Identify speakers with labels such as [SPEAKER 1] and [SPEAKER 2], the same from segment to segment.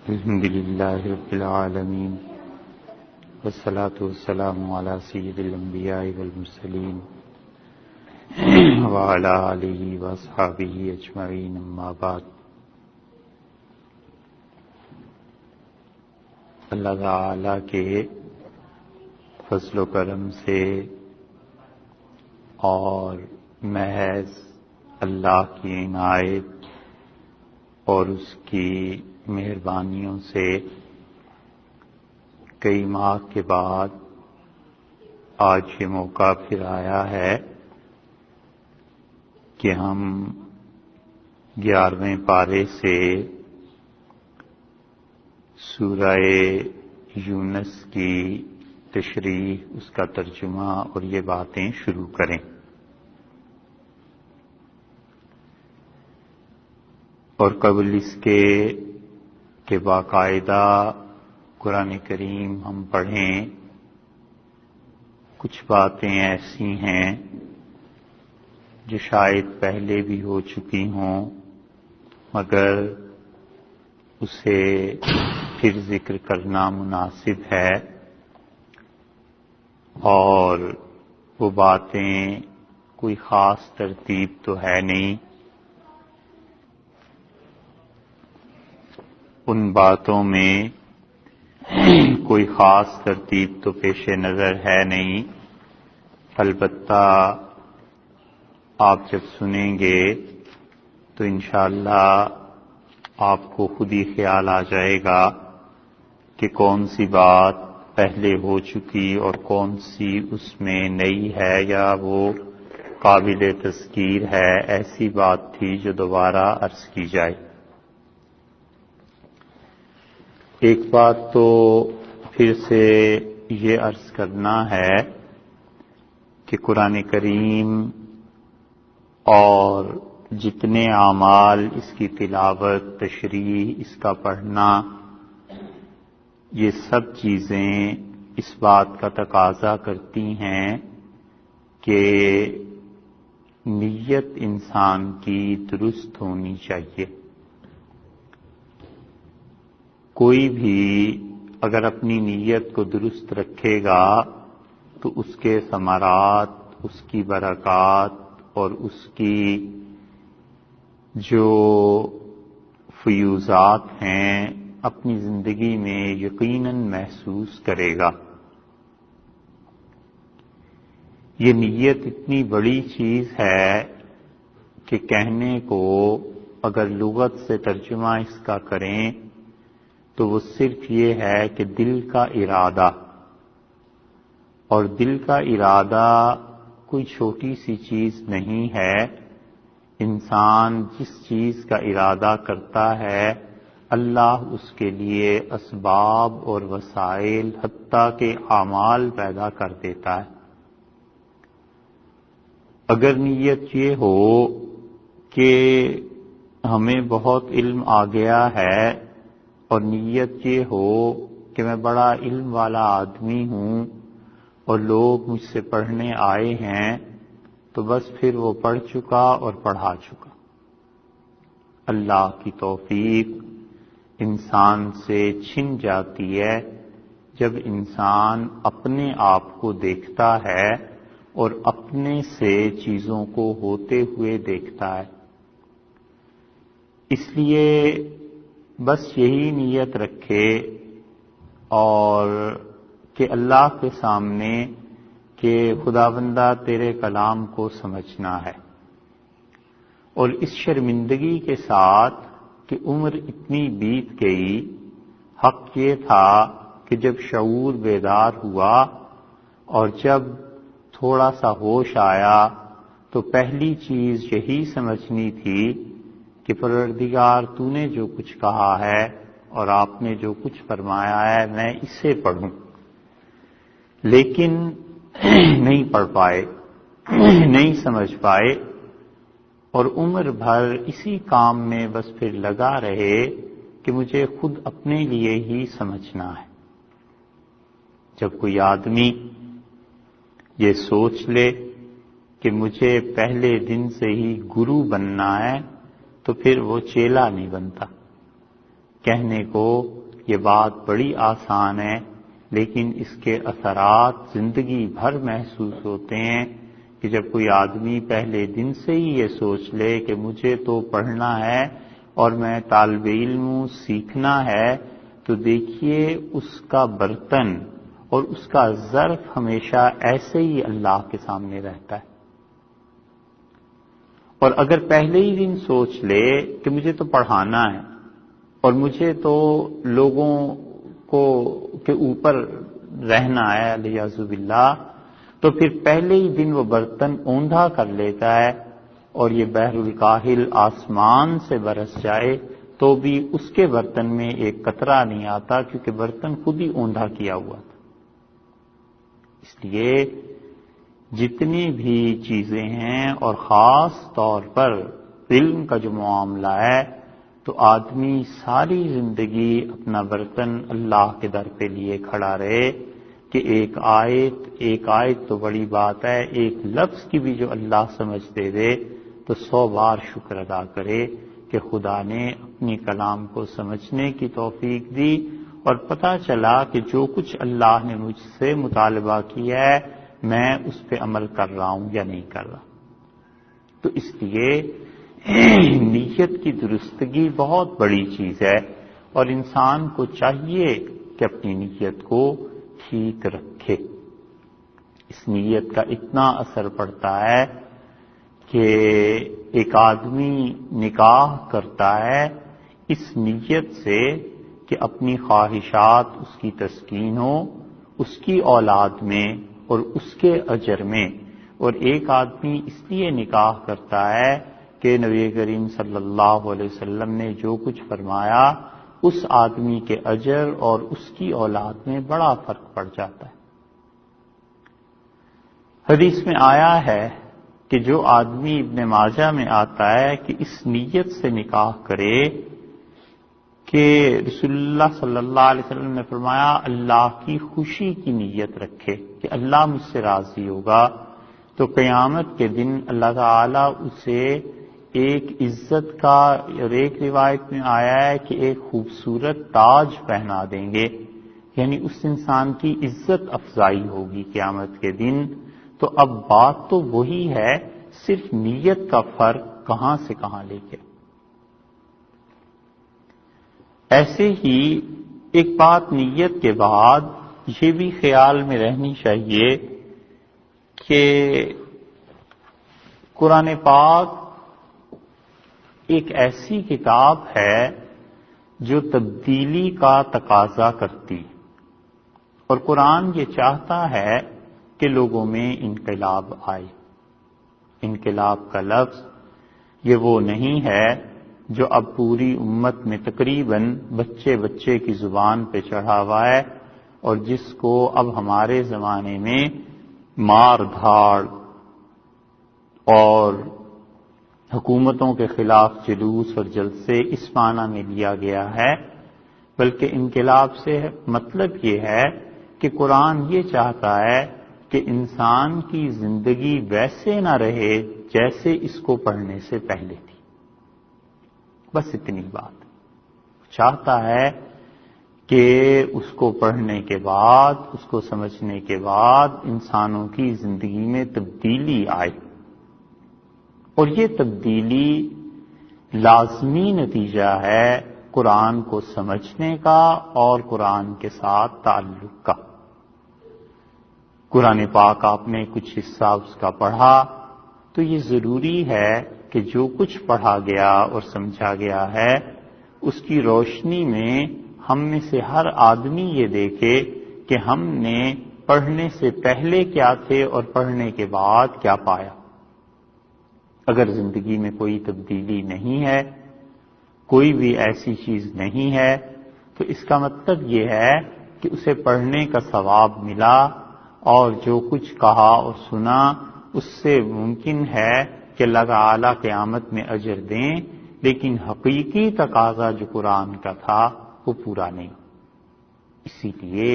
[SPEAKER 1] الحمد للہ رب العالمین والصلاة والسلام علی سید الانبیاء والمرسلین وعلی آلہ واصحابہ اجمعین، اما بعد۔ اللہ تعالی کے فضل و کرم سے اور محض اللہ کی عنایت اور اس کی مہربانیوں سے کئی ماہ کے بعد آج یہ موقع پھر آیا ہے کہ ہم 11ویں پارے سے سورہ یونس کی تشریح، اس کا ترجمہ اور یہ باتیں شروع کریں۔ اور قبل اس کے کہ باقاعدہ قرآن کریم ہم پڑھیں، کچھ باتیں ایسی ہیں جو شاید پہلے بھی ہو چکی ہوں، مگر اسے پھر ذکر کرنا مناسب ہے، اور وہ باتیں کوئی خاص ترتیب تو ہے نہیں۔ ان باتوں میں کوئی خاص ترتیب تو پیش نظر ہے نہیں، البتہ آپ جب سنیں گے تو انشاءاللہ آپ کو خود ہی خیال آ جائے گا کہ کون سی بات پہلے ہو چکی اور کون سی اس میں نئی ہے یا وہ قابل تذکیر ہے، ایسی بات تھی جو دوبارہ عرض کی جائے۔ ایک بات تو پھر سے یہ عرض کرنا ہے کہ قرآن کریم اور جتنے اعمال، اس کی تلاوت، تشریح، اس کا پڑھنا، یہ سب چیزیں اس بات کا تقاضا کرتی ہیں کہ نیت انسان کی درست ہونی چاہیے۔ کوئی بھی اگر اپنی نیت کو درست رکھے گا تو اس کے ثمرات، اس کی برکات اور اس کی جو فیوزات ہیں اپنی زندگی میں یقیناً محسوس کرے گا۔ یہ نیت اتنی بڑی چیز ہے کہ کہنے کو اگر لغت سے ترجمہ اس کا کریں تو وہ صرف یہ ہے کہ دل کا ارادہ، اور دل کا ارادہ کوئی چھوٹی سی چیز نہیں ہے۔ انسان جس چیز کا ارادہ کرتا ہے اللہ اس کے لیے اسباب اور وسائل حتیٰ کہ اعمال پیدا کر دیتا ہے۔ اگر نیت یہ ہو کہ ہمیں بہت علم آ گیا ہے اور نیت یہ ہو کہ میں بڑا علم والا آدمی ہوں اور لوگ مجھ سے پڑھنے آئے ہیں، تو بس پھر وہ پڑھ چکا اور پڑھا چکا۔ اللہ کی توفیق انسان سے چھن جاتی ہے جب انسان اپنے آپ کو دیکھتا ہے اور اپنے سے چیزوں کو ہوتے ہوئے دیکھتا ہے۔ اس لیے بس یہی نیت رکھے اور کہ اللہ کے سامنے کہ خداوندہ تیرے کلام کو سمجھنا ہے، اور اس شرمندگی کے ساتھ کہ عمر اتنی بیت گئی۔ حق یہ تھا کہ جب شعور بیدار ہوا اور جب تھوڑا سا ہوش آیا تو پہلی چیز یہی سمجھنی تھی کہ پروردگار تو نے جو کچھ کہا ہے اور آپ نے جو کچھ فرمایا ہے میں اسے پڑھوں، لیکن نہیں پڑھ پائے، نہیں سمجھ پائے، اور عمر بھر اسی کام میں بس پھر لگا رہے کہ مجھے خود اپنے لیے ہی سمجھنا ہے۔ جب کوئی آدمی یہ سوچ لے کہ مجھے پہلے دن سے ہی گرو بننا ہے تو پھر وہ چیلا نہیں بنتا۔ کہنے کو یہ بات بڑی آسان ہے، لیکن اس کے اثرات زندگی بھر محسوس ہوتے ہیں کہ جب کوئی آدمی پہلے دن سے ہی یہ سوچ لے کہ مجھے تو پڑھنا ہے اور میں طالب علم ہوں، سیکھنا ہے، تو دیکھیے اس کا برتن اور اس کا ظرف ہمیشہ ایسے ہی اللہ کے سامنے رہتا ہے۔ اور اگر پہلے ہی دن سوچ لے کہ مجھے تو پڑھانا ہے اور مجھے تو لوگوں کے اوپر رہنا ہے علیہ باللہ، تو پھر پہلے ہی دن وہ برتن اوندھا کر لیتا ہے، اور یہ بحر الکاہل آسمان سے برس جائے تو بھی اس کے برتن میں ایک قطرہ نہیں آتا، کیونکہ برتن خود ہی اوندھا کیا ہوا تھا۔ اس لیے جتنی بھی چیزیں ہیں، اور خاص طور پر علم کا جو معاملہ ہے، تو آدمی ساری زندگی اپنا برتن اللہ کے در پہ لیے کھڑا رہے کہ ایک آیت تو بڑی بات ہے، ایک لفظ کی بھی جو اللہ سمجھ دے دے تو 100 بار شکر ادا کرے کہ خدا نے اپنی کلام کو سمجھنے کی توفیق دی، اور پتہ چلا کہ جو کچھ اللہ نے مجھ سے مطالبہ کیا ہے میں اس پہ عمل کر رہا ہوں یا نہیں کر رہا۔ تو اس لیے نیت کی درستگی بہت بڑی چیز ہے، اور انسان کو چاہیے کہ اپنی نیت کو ٹھیک رکھے۔ اس نیت کا اتنا اثر پڑتا ہے کہ ایک آدمی نکاح کرتا ہے اس نیت سے کہ اپنی خواہشات اس کی تسکین ہو، اس کی اولاد میں اور اس کے اجر میں، اور ایک آدمی اس لیے نکاح کرتا ہے کہ نبی کریم صلی اللہ علیہ وسلم نے جو کچھ فرمایا اس آدمی کے اجر اور اس کی اولاد میں بڑا فرق پڑ جاتا ہے۔ حدیث میں آیا ہے کہ جو آدمی ابن ماجہ میں آتا ہے کہ اس نیت سے نکاح کرے کہ رسول اللہ صلی اللہ علیہ وسلم نے فرمایا اللہ کی خوشی کی نیت رکھے کہ اللہ مجھ سے راضی ہوگا، تو قیامت کے دن اللہ تعالیٰ اسے ایک عزت کا، اور ایک روایت میں آیا ہے کہ ایک خوبصورت تاج پہنا دیں گے، یعنی اس انسان کی عزت افزائی ہوگی قیامت کے دن۔ تو اب بات تو وہی ہے، صرف نیت کا فرق کہاں سے کہاں لے کے۔ ایسے ہی ایک بات نیت کے بعد یہ بھی خیال میں رہنی چاہیے کہ قرآن پاک ایک ایسی کتاب ہے جو تبدیلی کا تقاضا کرتی، اور قرآن یہ چاہتا ہے کہ لوگوں میں انقلاب آئے۔ انقلاب کا لفظ یہ وہ نہیں ہے جو اب پوری امت میں تقریباً بچے بچے کی زبان پہ چڑھا ہوا ہے، اور جس کو اب ہمارے زمانے میں مار دھاڑ اور حکومتوں کے خلاف جلوس اور جلسے اس معنی میں لیا گیا ہے، بلکہ انقلاب سے مطلب یہ ہے کہ قرآن یہ چاہتا ہے کہ انسان کی زندگی ویسے نہ رہے جیسے اس کو پڑھنے سے پہلے تھی۔ بس اتنی بات چاہتا ہے کہ اس کو پڑھنے کے بعد، اس کو سمجھنے کے بعد انسانوں کی زندگی میں تبدیلی آئے، اور یہ تبدیلی لازمی نتیجہ ہے قرآن کو سمجھنے کا اور قرآن کے ساتھ تعلق کا۔ قرآن پاک آپ نے کچھ حصہ اس کا پڑھا تو یہ ضروری ہے کہ جو کچھ پڑھا گیا اور سمجھا گیا ہے اس کی روشنی میں ہم میں سے ہر آدمی یہ دیکھے کہ ہم نے پڑھنے سے پہلے کیا تھے اور پڑھنے کے بعد کیا پایا۔ اگر زندگی میں کوئی تبدیلی نہیں ہے، کوئی بھی ایسی چیز نہیں ہے، تو اس کا مطلب یہ ہے کہ اسے پڑھنے کا ثواب ملا، اور جو کچھ کہا اور سنا اس سے ممکن ہے کہ اللہ تعالیٰ قیامت میں اجر دیں، لیکن حقیقی تقاضا جو قرآن کا تھا وہ پورا نہیں۔ اسی لیے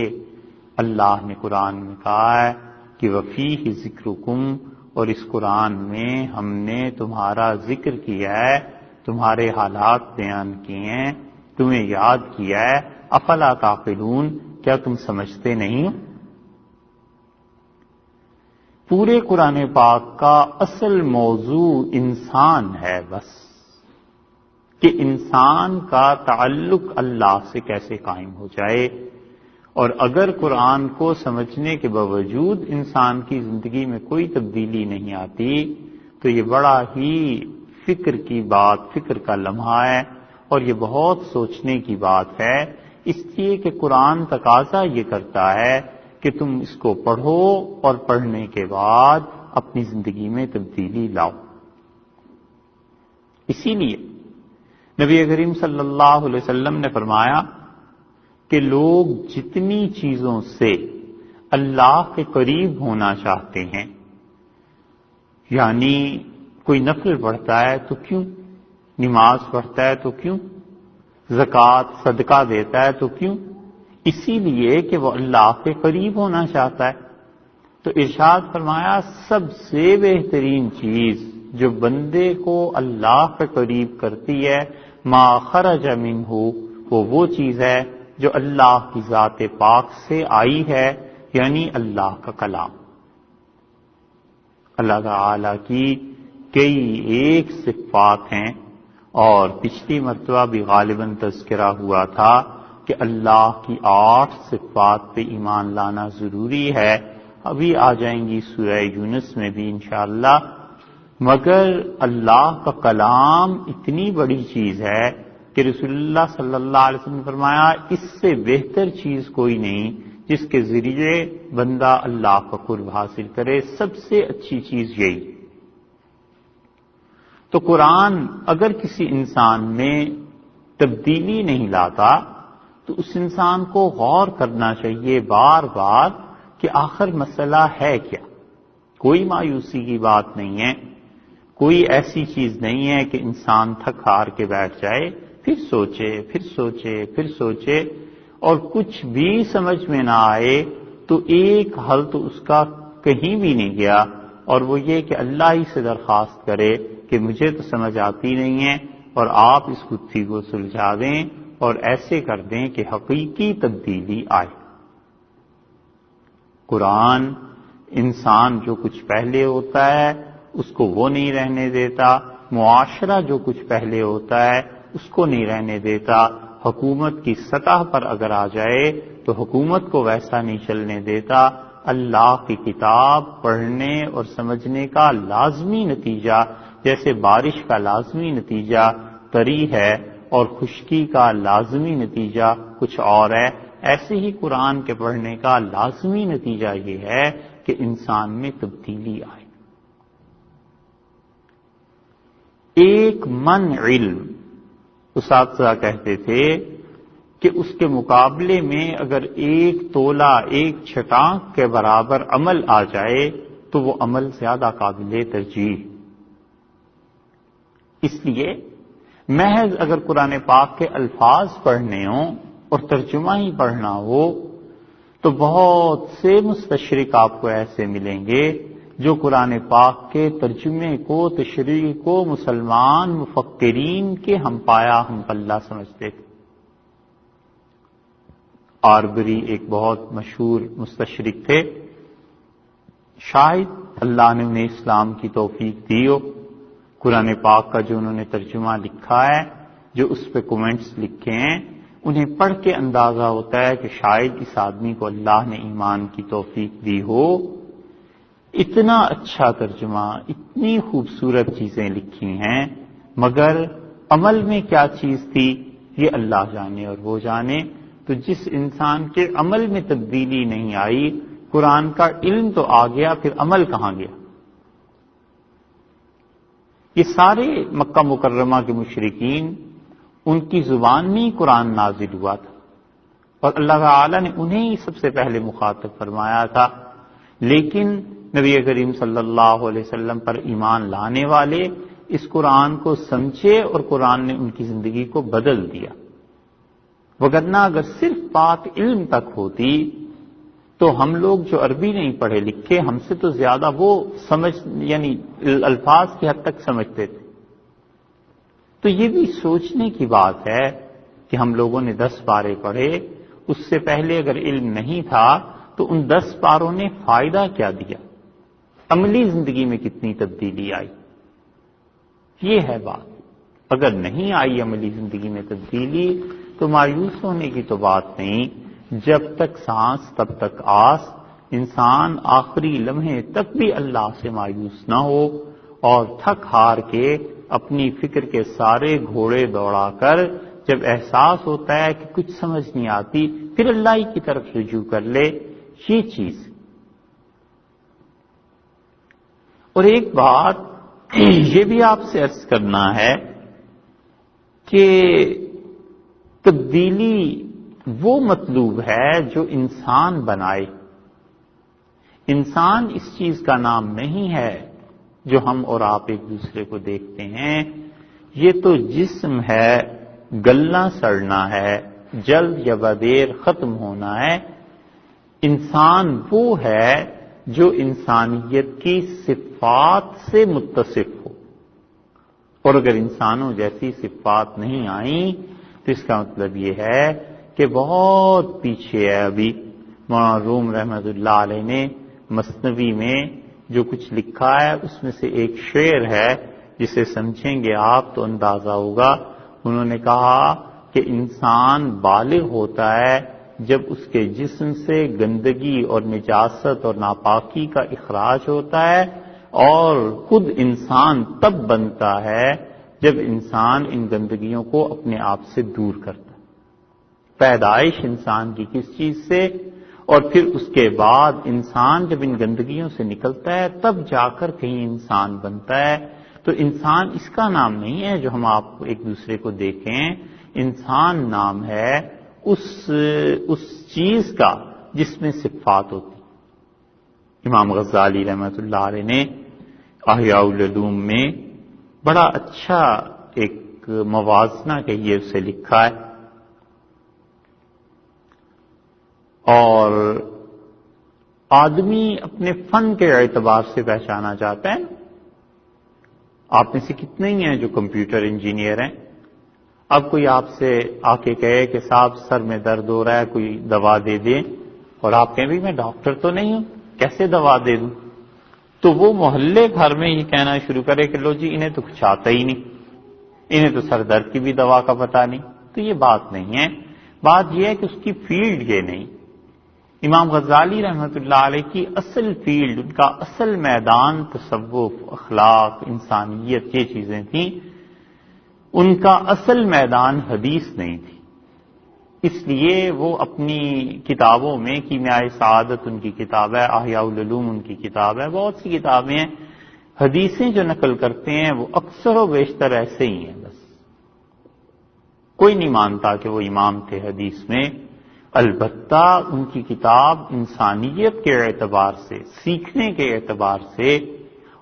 [SPEAKER 1] اللہ نے قرآن میں کہا ہے کہ وَفِيهِ ذِكْرُكُمْ، اور اس قرآن میں ہم نے تمہارا ذکر کیا ہے، تمہارے حالات بیان کیے ہیں، تمہیں یاد کیا ہے، افلا تعقلون، کیا تم سمجھتے نہیں ہو؟ پورے قرآن پاک کا اصل موضوع انسان ہے، بس کہ انسان کا تعلق اللہ سے کیسے قائم ہو جائے۔ اور اگر قرآن کو سمجھنے کے باوجود انسان کی زندگی میں کوئی تبدیلی نہیں آتی تو یہ بڑا ہی فکر کی بات، فکر کا لمحہ ہے، اور یہ بہت سوچنے کی بات ہے، اس لیے کہ قرآن تقاضا یہ کرتا ہے کہ تم اس کو پڑھو اور پڑھنے کے بعد اپنی زندگی میں تبدیلی لاؤ۔ اسی لیے نبی کریم صلی اللہ علیہ وسلم نے فرمایا کہ لوگ جتنی چیزوں سے اللہ کے قریب ہونا چاہتے ہیں، یعنی کوئی نفل پڑھتا ہے تو کیوں، نماز پڑھتا ہے تو کیوں، زکوٰۃ صدقہ دیتا ہے تو کیوں، اسی لیے کہ وہ اللہ کے قریب ہونا چاہتا ہے۔ تو ارشاد فرمایا سب سے بہترین چیز جو بندے کو اللہ کے قریب کرتی ہے، ما خرج منہ، وہ چیز ہے جو اللہ کی ذات پاک سے آئی ہے، یعنی اللہ کا کلام۔ اللہ تعالی کی کئی ایک صفات ہیں، اور پچھلی مرتبہ بھی غالباً تذکرہ ہوا تھا کہ اللہ کی 8 صفات پہ ایمان لانا ضروری ہے، ابھی آ جائیں گی سورہ یونس میں بھی انشاءاللہ۔ مگر اللہ کا کلام اتنی بڑی چیز ہے کہ رسول اللہ صلی اللہ علیہ وسلم نے فرمایا اس سے بہتر چیز کوئی نہیں جس کے ذریعے بندہ اللہ کا قرب حاصل کرے، سب سے اچھی چیز یہی۔ تو قرآن اگر کسی انسان میں تبدیلی نہیں لاتا تو اس انسان کو غور کرنا چاہیے بار بار کہ آخر مسئلہ ہے کیا۔ کوئی مایوسی کی بات نہیں ہے، کوئی ایسی چیز نہیں ہے کہ انسان تھک ہار کے بیٹھ جائے، پھر سوچے پھر سوچے پھر سوچے اور کچھ بھی سمجھ میں نہ آئے تو ایک حل تو اس کا کہیں بھی نہیں گیا، اور وہ یہ کہ اللہ ہی سے درخواست کرے کہ مجھے تو سمجھ آتی نہیں ہے اور آپ اس گتھی کو سلجھا دیں اور ایسے کر دیں کہ حقیقی تبدیلی آئے۔ قرآن انسان جو کچھ پہلے ہوتا ہے اس کو وہ نہیں رہنے دیتا، معاشرہ جو کچھ پہلے ہوتا ہے اس کو نہیں رہنے دیتا، حکومت کی سطح پر اگر آ جائے تو حکومت کو ویسا نہیں چلنے دیتا۔ اللہ کی کتاب پڑھنے اور سمجھنے کا لازمی نتیجہ، جیسے بارش کا لازمی نتیجہ تری ہے اور خشکی کا لازمی نتیجہ کچھ اور ہے، ایسے ہی قرآن کے پڑھنے کا لازمی نتیجہ یہ ہے کہ انسان میں تبدیلی آئے۔ ایک من علم، اساتذہ کہتے تھے کہ اس کے مقابلے میں اگر ایک تولہ، ایک چھٹانک کے برابر عمل آ جائے تو وہ عمل زیادہ قابل ترجیح۔ اس لیے محض اگر قرآن پاک کے الفاظ پڑھنے ہوں اور ترجمہ ہی پڑھنا ہو تو بہت سے مستشرق آپ کو ایسے ملیں گے جو قرآن پاک کے ترجمے کو، تشریح کو مسلمان مفکرین کے ہم پایا ہم پلہ سمجھتے تھے۔ آربری ایک بہت مشہور مستشرق تھے، شاید اللہ نے انہیں اسلام کی توفیق دی ہو، قرآن پاک کا جو انہوں نے ترجمہ لکھا ہے، جو اس پہ کومنٹس لکھے ہیں، انہیں پڑھ کے اندازہ ہوتا ہے کہ شاید اس آدمی کو اللہ نے ایمان کی توفیق دی ہو۔ اتنا اچھا ترجمہ، اتنی خوبصورت چیزیں لکھی ہیں، مگر عمل میں کیا چیز تھی یہ اللہ جانے اور وہ جانے۔ تو جس انسان کے عمل میں تبدیلی نہیں آئی، قرآن کا علم تو آ گیا، پھر عمل کہاں گیا؟ یہ سارے مکہ مکرمہ کے مشرکین، ان کی زبان میں ہی قرآن نازل ہوا تھا اور اللہ تعالی نے انہیں ہی سب سے پہلے مخاطب فرمایا تھا، لیکن نبی کریم صلی اللہ علیہ وسلم پر ایمان لانے والے اس قرآن کو سمجھے اور قرآن نے ان کی زندگی کو بدل دیا۔ وگرنہ اگر صرف بات علم تک ہوتی تو ہم لوگ جو عربی نہیں پڑھے لکھے، ہم سے تو زیادہ وہ سمجھ، یعنی الفاظ کی حد تک سمجھتے تھے۔ تو یہ بھی سوچنے کی بات ہے کہ کہ ہم لوگوں نے 10 پارے پڑھے، اس سے پہلے اگر علم نہیں تھا تو ان 10 پاروں نے فائدہ کیا دیا، عملی زندگی میں کتنی تبدیلی آئی؟ یہ ہے بات۔ اگر نہیں آئی عملی زندگی میں تبدیلی تو مایوس ہونے کی تو بات نہیں، جب تک سانس تب تک آس، انسان آخری لمحے تک بھی اللہ سے مایوس نہ ہو اور تھک ہار کے اپنی فکر کے سارے گھوڑے دوڑا کر جب احساس ہوتا ہے کہ کچھ سمجھ نہیں آتی پھر اللہ ہی کی طرف رجوع کر لے، یہ چیز۔ اور ایک بات یہ بھی آپ سے عرض کرنا ہے کہ تبدیلی وہ مطلوب ہے جو انسان بنائے، انسان اس چیز کا نام نہیں ہے جو ہم اور آپ ایک دوسرے کو دیکھتے ہیں، یہ تو جسم ہے، گلنا سڑنا ہے، جلد یا بدیر ختم ہونا ہے۔ انسان وہ ہے جو انسانیت کی صفات سے متصف ہو، اور اگر انسانوں جیسی صفات نہیں آئیں تو اس کا مطلب یہ ہے کہ بہت پیچھے ہے۔ ابھی مولانا روم رحمۃ اللہ علیہ نے مثنوی میں جو کچھ لکھا ہے اس میں سے ایک شعر ہے جسے سمجھیں گے آپ تو اندازہ ہوگا۔ انہوں نے کہا کہ انسان بالغ ہوتا ہے جب اس کے جسم سے گندگی اور نجاست اور ناپاکی کا اخراج ہوتا ہے، اور خود انسان تب بنتا ہے جب انسان ان گندگیوں کو اپنے آپ سے دور کرتا ہے۔ پیدائش انسان کی کس چیز سے، اور پھر اس کے بعد انسان جب ان گندگیوں سے نکلتا ہے تب جا کر کہیں انسان بنتا ہے۔ تو انسان اس کا نام نہیں ہے جو ہم آپ ایک دوسرے کو دیکھیں، انسان نام ہے اس چیز کا جس میں صفات ہوتی۔ امام غزالی رحمۃ اللہ علیہ نے احیاء العلوم میں بڑا اچھا ایک موازنہ کہیے اسے لکھا ہے، اور آدمی اپنے فن کے اعتبار سے پہچانا چاہتا ہے۔ آپ میں سے کتنے ہی ہیں جو کمپیوٹر انجینئر ہیں؟ اب کوئی آپ سے آ کے کہے کہ صاحب سر میں درد ہو رہا ہے، کوئی دوا دے دیں، اور آپ کہیں بھی میں ڈاکٹر تو نہیں ہوں، کیسے دوا دے دوں؟ تو وہ محلے بھر میں یہ کہنا شروع کرے کہ لو جی انہیں تو کچھ آتا ہی نہیں، انہیں تو سر درد کی بھی دوا کا پتہ نہیں۔ تو یہ بات نہیں ہے، بات یہ ہے کہ اس کی فیلڈ یہ نہیں۔ امام غزالی رحمۃ اللہ علیہ کی اصل فیلڈ، ان کا اصل میدان تصوف، اخلاق، انسانیت، یہ چیزیں تھیں۔ ان کا اصل میدان حدیث نہیں تھی، اس لیے وہ اپنی کتابوں میں کیمیاء سعادت ان کی کتاب ہے، احیاء العلوم ان کی کتاب ہے، بہت سی کتابیں ہیں، حدیثیں جو نقل کرتے ہیں وہ اکثر و بیشتر ایسے ہی ہیں، بس کوئی نہیں مانتا کہ وہ امام تھے حدیث میں۔ البتہ ان کی کتاب انسانیت کے اعتبار سے، سیکھنے کے اعتبار سے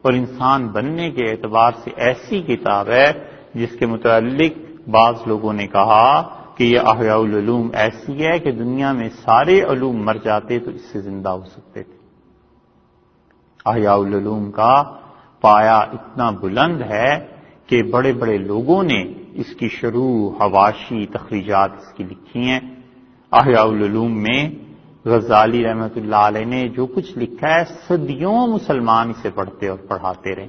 [SPEAKER 1] اور انسان بننے کے اعتبار سے ایسی کتاب ہے جس کے متعلق بعض لوگوں نے کہا کہ یہ احیاء العلوم ایسی ہے کہ دنیا میں سارے علوم مر جاتے تو اس سے زندہ ہو سکتے تھے۔ احیاء العلوم کا پایا اتنا بلند ہے کہ بڑے بڑے لوگوں نے اس کی شروح، حواشی، تخریجات اس کی لکھی ہیں۔ احیاء العلوم میں غزالی رحمۃ اللہ علیہ نے جو کچھ لکھا ہے صدیوں مسلمان اسے پڑھتے اور پڑھاتے رہے۔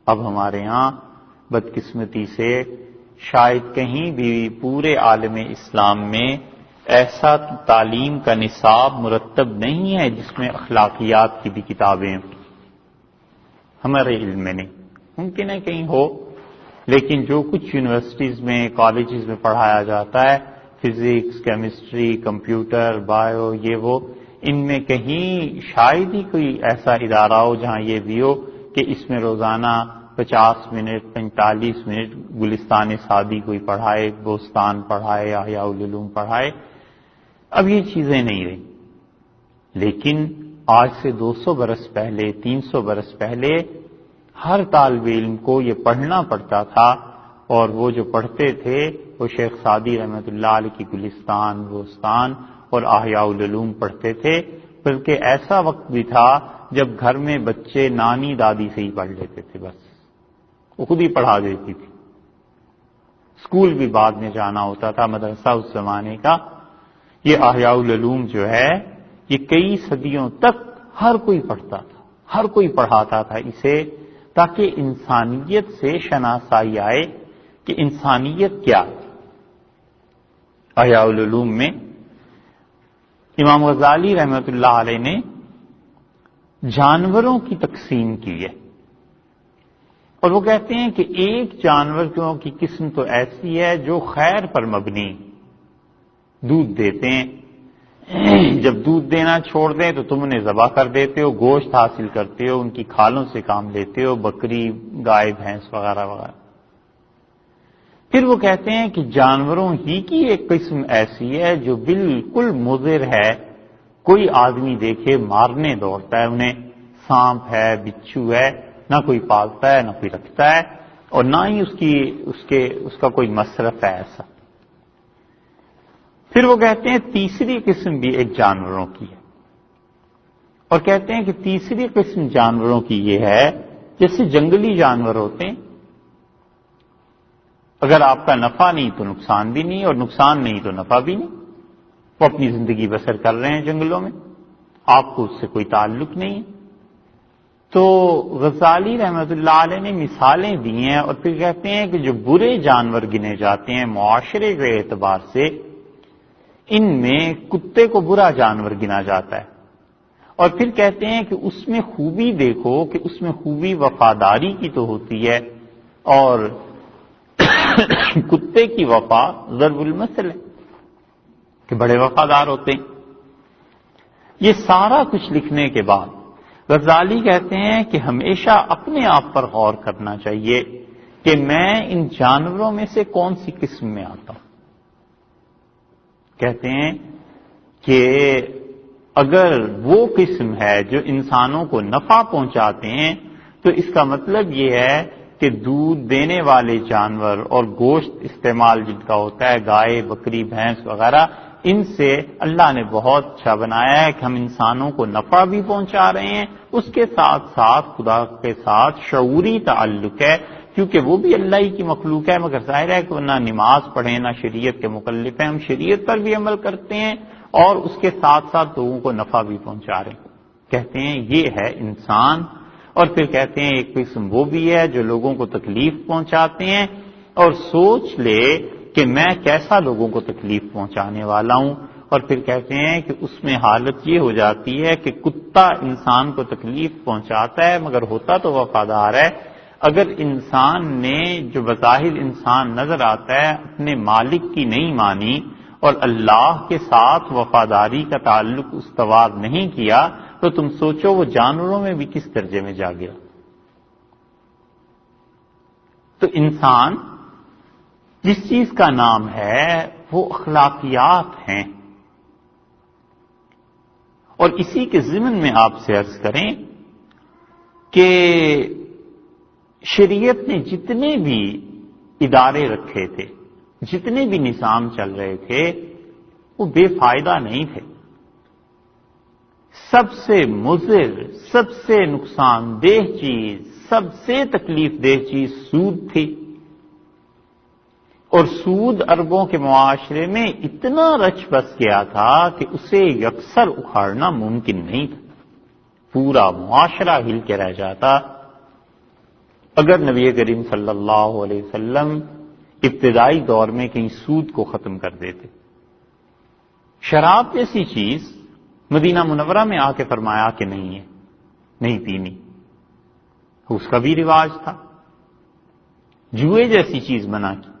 [SPEAKER 1] اب ہمارے ہاں بدقسمتی سے شاید کہیں بھی پورے عالم اسلام میں ایسا تعلیم کا نصاب مرتب نہیں ہے جس میں اخلاقیات کی بھی کتابیں ہیں، ہمارے علم میں نہیں، ممکن ہے کہیں ہو، لیکن جو کچھ یونیورسٹیز میں، کالجز میں پڑھایا جاتا ہے، فزکس، کیمسٹری، کمپیوٹر، بایو، یہ وہ، ان میں کہیں شاید ہی کوئی ایسا ادارہ ہو جہاں یہ بھی ہو کہ اس میں روزانہ 50 منٹ 45 منٹ گلستان سعدی کوئی پڑھائے، بوستان پڑھائے، احیاء العلوم پڑھائے۔ اب یہ چیزیں نہیں رہی، لیکن آج سے 200 برس پہلے، 300 برس پہلے ہر طالب علم کو یہ پڑھنا پڑتا تھا، اور وہ جو پڑھتے تھے وہ شیخ سعدی رحمۃ اللہ علیہ کی گلستان، بوستان اور احیاء العلوم پڑھتے تھے، بلکہ ایسا وقت بھی تھا جب گھر میں بچے نانی دادی سے ہی پڑھ لیتے تھے، بس وہ خود ہی پڑھا دیتی تھی۔ اسکول بھی بعد میں جانا ہوتا تھا، مدرسہ اس زمانے کا. یہ احیاء العلوم جو ہے یہ کئی صدیوں تک ہر کوئی پڑھتا تھا، ہر کوئی پڑھاتا تھا اسے، تاکہ انسانیت سے شناسائی آئے کہ انسانیت کیا ہے. احیاء العلوم میں امام غزالی رحمۃ اللہ علیہ نے جانوروں کی تقسیم کی ہے، اور وہ کہتے ہیں کہ ایک جانور کی قسم تو ایسی ہے جو خیر پر مبنی، دودھ دیتے ہیں، جب دودھ دینا چھوڑ دیں تو تم انہیں ذبح کر دیتے ہو، گوشت حاصل کرتے ہو، ان کی کھالوں سے کام لیتے ہو، بکری، گائے، بھینس وغیرہ وغیرہ. پھر وہ کہتے ہیں کہ جانوروں ہی کی ایک قسم ایسی ہے جو بالکل مضر ہے، کوئی آدمی دیکھے مارنے دوڑتا ہے انہیں. سانپ ہے، بچھو ہے، نہ کوئی پالتا ہے نہ کوئی رکھتا ہے، اور نہ ہی اس کا کوئی مصرف ہے ایسا. پھر وہ کہتے ہیں تیسری قسم بھی ایک جانوروں کی ہے، اور کہتے ہیں کہ تیسری قسم جانوروں کی یہ ہے جیسے جنگلی جانور ہوتے ہیں، اگر آپ کا نفع نہیں تو نقصان بھی نہیں، اور نقصان نہیں تو نفع بھی نہیں. وہ اپنی زندگی بسر کر رہے ہیں جنگلوں میں، آپ کو اس سے کوئی تعلق نہیں ہے. تو غزالی رحمۃ اللہ علیہ نے مثالیں دی ہیں، اور پھر کہتے ہیں کہ جو برے جانور گنے جاتے ہیں معاشرے کے اعتبار سے، ان میں کتے کو برا جانور گنا جاتا ہے. اور پھر کہتے ہیں کہ اس میں خوبی دیکھو کہ اس میں خوبی وفاداری کی تو ہوتی ہے، اور کتے کی وفا ضرب المثل ہے کہ بڑے وفادار ہوتے ہیں. یہ سارا کچھ لکھنے کے بعد غزالی کہتے ہیں کہ ہمیشہ اپنے آپ پر غور کرنا چاہیے کہ میں ان جانوروں میں سے کون سی قسم میں آتا ہوں. کہتے ہیں کہ اگر وہ قسم ہے جو انسانوں کو نفع پہنچاتے ہیں تو اس کا مطلب یہ ہے کہ دودھ دینے والے جانور اور گوشت استعمال جن کا ہوتا ہے، گائے، بکری، بھینس وغیرہ، ان سے اللہ نے بہت اچھا بنایا ہے کہ ہم انسانوں کو نفع بھی پہنچا رہے ہیں، اس کے ساتھ ساتھ خدا کے ساتھ شعوری تعلق ہے، کیونکہ وہ بھی اللہ ہی کی مخلوق ہے. مگر ظاہر ہے کہ وہ نہ نماز پڑھیں نہ شریعت کے مکلف ہیں، ہم شریعت پر بھی عمل کرتے ہیں اور اس کے ساتھ ساتھ لوگوں کو نفع بھی پہنچا رہے ہیں. کہتے ہیں یہ ہے انسان. اور پھر کہتے ہیں ایک قسم وہ بھی ہے جو لوگوں کو تکلیف پہنچاتے ہیں، اور سوچ لے کہ میں کیسا لوگوں کو تکلیف پہنچانے والا ہوں. اور پھر کہتے ہیں کہ اس میں حالت یہ ہو جاتی ہے کہ کتا انسان کو تکلیف پہنچاتا ہے مگر ہوتا تو وفادار ہے. اگر انسان نے جو بظاہر انسان نظر آتا ہے اپنے مالک کی نہیں مانی اور اللہ کے ساتھ وفاداری کا تعلق استوار نہیں کیا تو تم سوچو وہ جانوروں میں بھی کس درجے میں جا گیا. تو انسان جس چیز کا نام ہے وہ اخلاقیات ہیں. اور اسی کے ضمن میں آپ سے عرض کریں کہ شریعت نے جتنے بھی ادارے رکھے تھے، جتنے بھی نظام چل رہے تھے، وہ بے فائدہ نہیں تھے. سب سے مضر، سب سے نقصان دہ چیز، سب سے تکلیف دہ چیز سود تھی. اور سود عربوں کے معاشرے میں اتنا رچ بس گیا تھا کہ اسے یکسر اکھاڑنا ممکن نہیں تھا. پورا معاشرہ ہل کے رہ جاتا اگر نبی کریم صلی اللہ علیہ وسلم ابتدائی دور میں کہیں سود کو ختم کر دیتے. شراب جیسی چیز مدینہ منورہ میں آ کے فرمایا کہ نہیں ہے، نہیں پینی، اس کا بھی رواج تھا. جوئے جیسی چیز منع کی.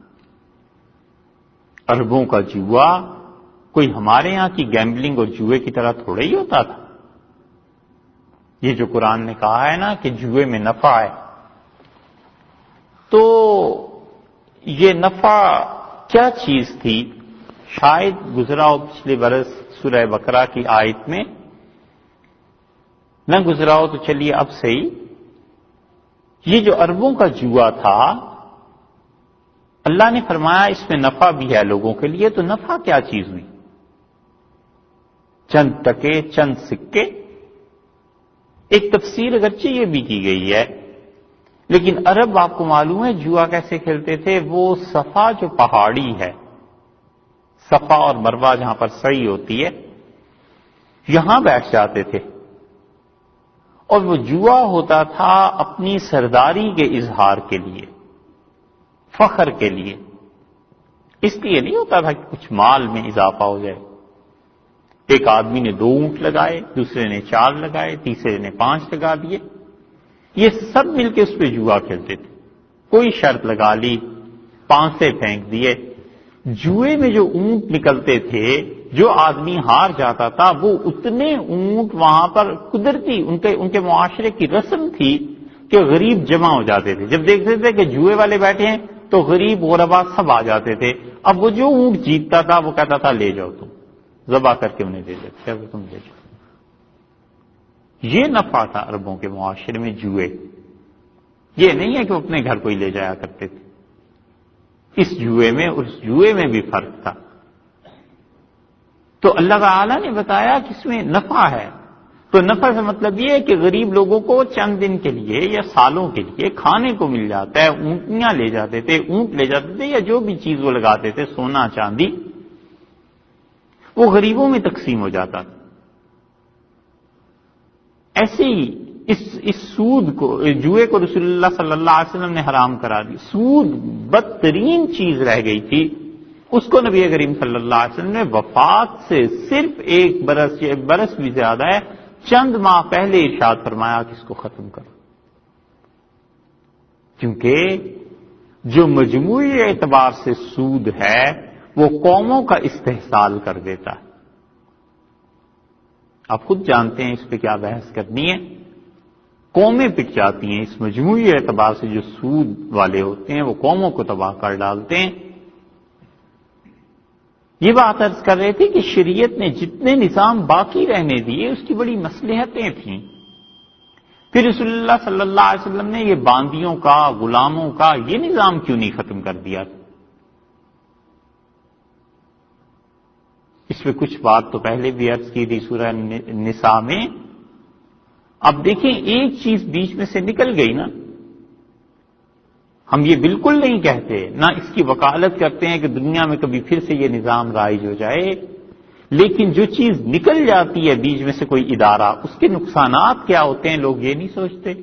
[SPEAKER 1] عربوں کا جوا کوئی ہمارے ہاں کی گیمبلنگ اور جوئے کی طرح تھوڑا ہی ہوتا تھا. یہ جو قرآن نے کہا ہے نا کہ جوئے میں نفع ہے، تو یہ نفع کیا چیز تھی؟ شاید گزرا ہو پچھلے برس سورہ بقرہ کی آیت میں، نہ گزرا ہو تو چلیے اب صحیح. یہ جو عربوں کا جوا تھا اللہ نے فرمایا اس میں نفع بھی ہے لوگوں کے لیے. تو نفع کیا چیز ہوئی؟ چند ٹکے، چند سکے. ایک تفسیر اگرچہ یہ بھی کی گئی ہے لیکن عرب آپ کو معلوم ہے جوا کیسے کھیلتے تھے؟ وہ صفا جو پہاڑی ہے، صفا اور مروہ جہاں پر سعی ہوتی ہے، یہاں بیٹھ جاتے تھے، اور وہ جوا ہوتا تھا اپنی سرداری کے اظہار کے لیے، فخر کے لیے، اس لیے نہیں ہوتا تھا کہ کچھ مال میں اضافہ ہو جائے۔ ایک آدمی نے 2 اونٹ لگائے، دوسرے نے 4 لگائے، تیسرے نے 5 لگا دیے، یہ سب مل کے اس پہ جوا کھیلتے تھے، کوئی شرط لگا لی، 5 سے پھینک دیے۔ جوئے میں جو اونٹ نکلتے تھے، جو آدمی ہار جاتا تھا وہ اتنے اونٹ وہاں پر قدرتی ان کے معاشرے کی رسم تھی کہ غریب جمع ہو جاتے تھے۔ جب دیکھتے تھے کہ جوئے والے بیٹھے ہیں تو غریب غربا سب آ جاتے تھے۔ اب وہ جو اونٹ جیتتا تھا وہ کہتا تھا لے جاؤ، تم ذبح کر کے انہیں دے دیتے، تم لے جاؤ۔ یہ نفع تھا عربوں کے معاشرے میں جوئے، یہ نہیں ہے کہ وہ اپنے گھر کو ہی لے جایا کرتے تھے۔ اس جوئے میں اور اس جوئے میں بھی فرق تھا۔ تو اللہ تعالیٰ نے بتایا کہ اس میں نفع ہے، تو نفع سے مطلب یہ ہے کہ غریب لوگوں کو چند دن کے لیے یا سالوں کے لیے کھانے کو مل جاتا ہے، اونٹیاں لے جاتے تھے، اونٹ لے جاتے تھے، یا جو بھی چیز وہ لگاتے تھے، سونا چاندی، وہ غریبوں میں تقسیم ہو جاتا تھا۔ ایسے ہی اس سود کو، جوئے کو رسول اللہ صلی اللہ علیہ وسلم نے حرام کرا دی۔ سود بدترین چیز رہ گئی تھی، اس کو نبی کریم صلی اللہ علیہ وسلم نے وفات سے صرف 1 برس بھی زیادہ ہے، چند ماہ پہلے ارشاد فرمایا کہ اس کو ختم کرو، کیونکہ جو مجموعی اعتبار سے سود ہے وہ قوموں کا استحصال کر دیتا ہے۔ آپ خود جانتے ہیں اس پہ کیا بحث کرنی ہے، قومیں پٹ جاتی ہیں اس مجموعی اعتبار سے۔ جو سود والے ہوتے ہیں وہ قوموں کو تباہ کر ڈالتے ہیں۔ یہ بات عرض کر رہے تھے کہ شریعت نے جتنے نظام باقی رہنے دیے اس کی بڑی مصلحتیں تھیں۔ پھر رسول اللہ صلی اللہ علیہ وسلم نے یہ باندیوں کا، غلاموں کا یہ نظام کیوں نہیں ختم کر دیا؟ اس پہ کچھ بات تو پہلے بھی عرض کی تھی سورہ نساء میں۔ اب دیکھیں ایک چیز بیچ میں سے نکل گئی نا، ہم یہ بالکل نہیں کہتے، نہ اس کی وکالت کرتے ہیں کہ دنیا میں کبھی پھر سے یہ نظام رائج ہو جائے، لیکن جو چیز نکل جاتی ہے بیچ میں سے کوئی ادارہ، اس کے نقصانات کیا ہوتے ہیں لوگ یہ نہیں سوچتے۔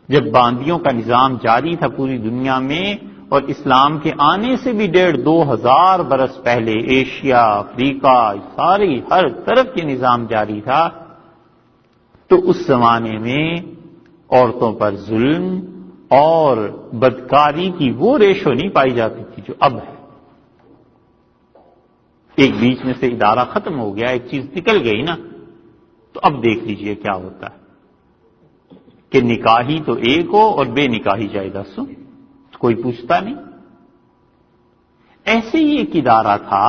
[SPEAKER 1] جب باندیوں کا نظام جاری تھا پوری دنیا میں، اور اسلام کے آنے سے بھی 1500-2000 برس پہلے ایشیا، افریقہ، ساری ہر طرف یہ نظام جاری تھا، تو اس زمانے میں عورتوں پر ظلم اور بدکاری کی وہ ریشو نہیں پائی جاتی تھی جو اب ہے۔ ایک بیچ میں سے ادارہ ختم ہو گیا، ایک چیز نکل گئی نا، تو اب دیکھ لیجئے کیا ہوتا ہے کہ نکاحی تو ایک ہو اور بے نکاحی جائے 10، کوئی پوچھتا نہیں۔ ایسے ہی ایک ادارہ تھا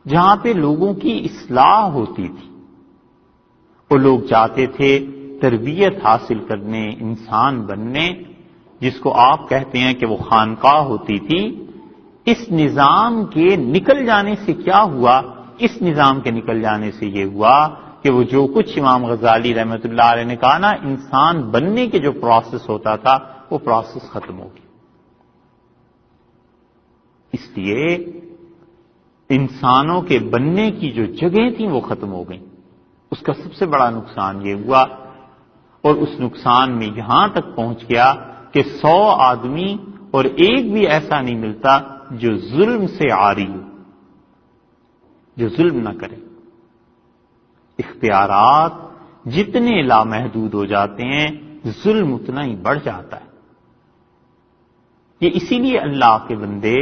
[SPEAKER 1] جہاں پہ لوگوں کی اصلاح ہوتی تھی، وہ لوگ جاتے تھے تربیت حاصل کرنے، انسان بننے، جس کو آپ کہتے ہیں کہ وہ خانقاہ ہوتی تھی۔ اس نظام کے نکل جانے سے کیا ہوا؟ اس نظام کے نکل جانے سے یہ ہوا کہ وہ جو کچھ امام غزالی رحمۃ اللہ علیہ نے کہا نا، انسان بننے کے جو پروسیس ہوتا تھا وہ پروسیس ختم ہو گیا۔ اس لیے انسانوں کے بننے کی جو جگہیں تھیں وہ ختم ہو گئیں۔ اس کا سب سے بڑا نقصان یہ ہوا، اور اس نقصان میں یہاں تک پہنچ گیا کہ 100 آدمی اور ایک بھی ایسا نہیں ملتا جو ظلم سے عاری ہو، جو ظلم نہ کرے۔ اختیارات جتنے لامحدود ہو جاتے ہیں ظلم اتنا ہی بڑھ جاتا ہے۔ یہ اسی لیے اللہ کے بندے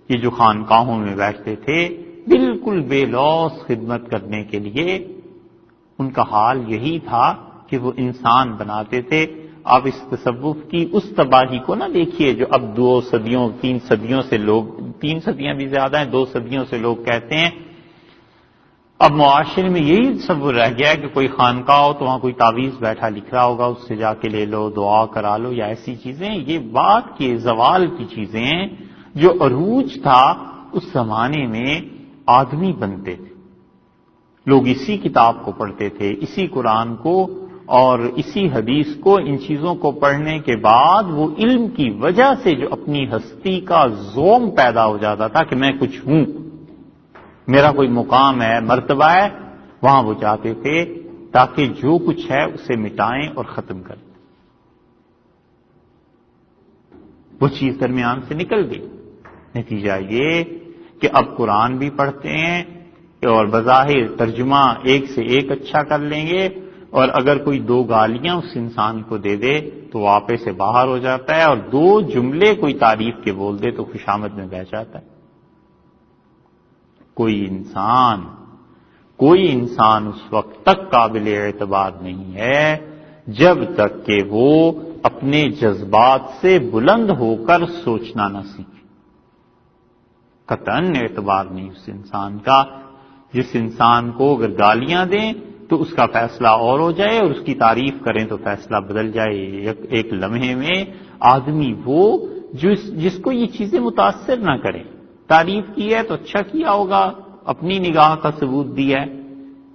[SPEAKER 1] یہ جو خانقاہوں میں بیٹھتے تھے بالکل بے لوث خدمت کرنے کے لیے، ان کا حال یہی تھا کہ وہ انسان بناتے تھے۔ آپ اس تصوف کی اس تباہی کو نہ دیکھیے جو اب 2 صدیوں 3 صدیوں سے لوگ، 3 صدیاں بھی زیادہ ہیں، 2 صدیوں سے لوگ کہتے ہیں۔ اب معاشرے میں یہی تصور رہ گیا ہے کہ کوئی خانقاہ ہو تو وہاں کوئی تعویذ بیٹھا لکھ رہا ہوگا، اس سے جا کے لے لو، دعا کرا لو، یا ایسی چیزیں۔ یہ بات کے زوال کی چیزیں ہیں۔ جو عروج تھا اس زمانے میں آدمی بنتے تھے، لوگ اسی کتاب کو پڑھتے تھے، اسی قرآن کو، اور اسی حدیث کو، ان چیزوں کو پڑھنے کے بعد وہ علم کی وجہ سے جو اپنی ہستی کا زوم پیدا ہو جاتا تھا کہ میں کچھ ہوں، میرا کوئی مقام ہے، مرتبہ ہے، وہاں وہ جاتے تھے تاکہ جو کچھ ہے اسے مٹائیں اور ختم کر دیں۔ وہ چیز درمیان سے نکل گئی۔ نتیجہ یہ کہ اب قرآن بھی پڑھتے ہیں اور بظاہر ترجمہ ایک سے ایک اچھا کر لیں گے، اور اگر کوئی دو گالیاں اس انسان کو دے دے تو وہ آپے سے باہر ہو جاتا ہے، اور دو جملے کوئی تعریف کے بول دے تو خوشامد میں بہ جاتا ہے۔ کوئی انسان اس وقت تک قابل اعتبار نہیں ہے جب تک کہ وہ اپنے جذبات سے بلند ہو کر سوچنا نہ سیکھے۔ قطعاً اعتبار نہیں اس انسان کا جس انسان کو اگر گالیاں دیں تو اس کا فیصلہ اور ہو جائے، اور اس کی تعریف کریں تو فیصلہ بدل جائے ایک لمحے میں۔ آدمی وہ جس کو یہ چیزیں متاثر نہ کریں۔ تعریف کی ہے تو اچھا کیا ہوگا، اپنی نگاہ کا ثبوت دیا ہے،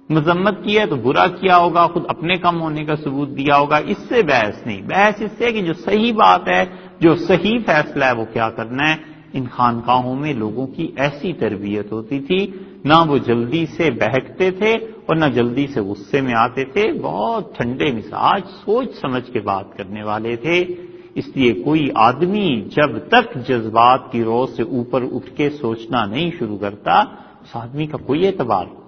[SPEAKER 1] مذمت کی ہے تو برا کیا ہوگا، خود اپنے کم ہونے کا ثبوت دیا ہوگا۔ اس سے بحث نہیں، بحث اس سے کہ جو صحیح بات ہے، جو صحیح فیصلہ ہے وہ کیا کرنا ہے۔ ان خانقاہوں میں لوگوں کی ایسی تربیت ہوتی تھی، نہ وہ جلدی سے بہکتے تھے اور نہ جلدی سے غصے میں آتے تھے، بہت ٹھنڈے مزاج، سوچ سمجھ کے بات کرنے والے تھے۔ اس لیے کوئی آدمی جب تک جذبات کی رو سے اوپر اٹھ کے سوچنا نہیں شروع کرتا، اس آدمی کا کوئی اعتبار نہیں۔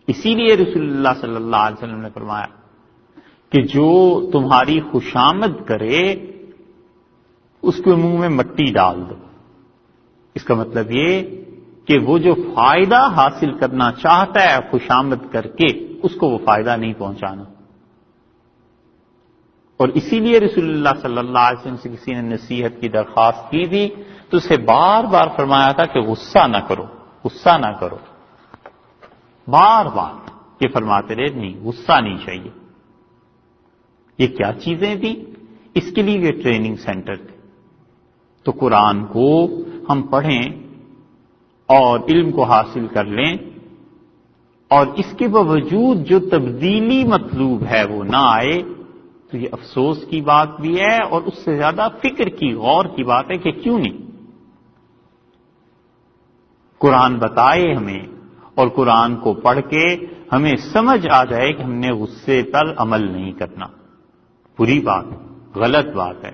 [SPEAKER 1] اسی لیے رسول اللہ صلی اللہ علیہ وسلم نے فرمایا کہ جو تمہاری خوشامد کرے اس کے منہ میں مٹی ڈال دو۔ اس کا مطلب یہ کہ وہ جو فائدہ حاصل کرنا چاہتا ہے خوشامد کر کے، اس کو وہ فائدہ نہیں پہنچانا۔ اور اسی لیے رسول اللہ صلی اللہ علیہ وسلم سے کسی نے نصیحت کی درخواست کی تھی تو اسے بار بار فرمایا تھا کہ غصہ نہ کرو، غصہ نہ کرو، بار بار یہ فرماتے رہے، نہیں غصہ نہیں چاہیے۔ یہ کیا چیزیں تھیں؟ اس کے لیے یہ ٹریننگ سینٹر تھے۔ تو قرآن کو ہم پڑھیں اور علم کو حاصل کر لیں، اور اس کے باوجود جو تبدیلی مطلوب ہے وہ نہ آئے تو یہ افسوس کی بات بھی ہے، اور اس سے زیادہ فکر کی، غور کی بات ہے کہ کیوں نہیں۔ قرآن بتائے ہمیں، اور قرآن کو پڑھ کے ہمیں سمجھ آ جائے کہ ہم نے غصے پر عمل نہیں کرنا، بری بات، غلط بات ہے۔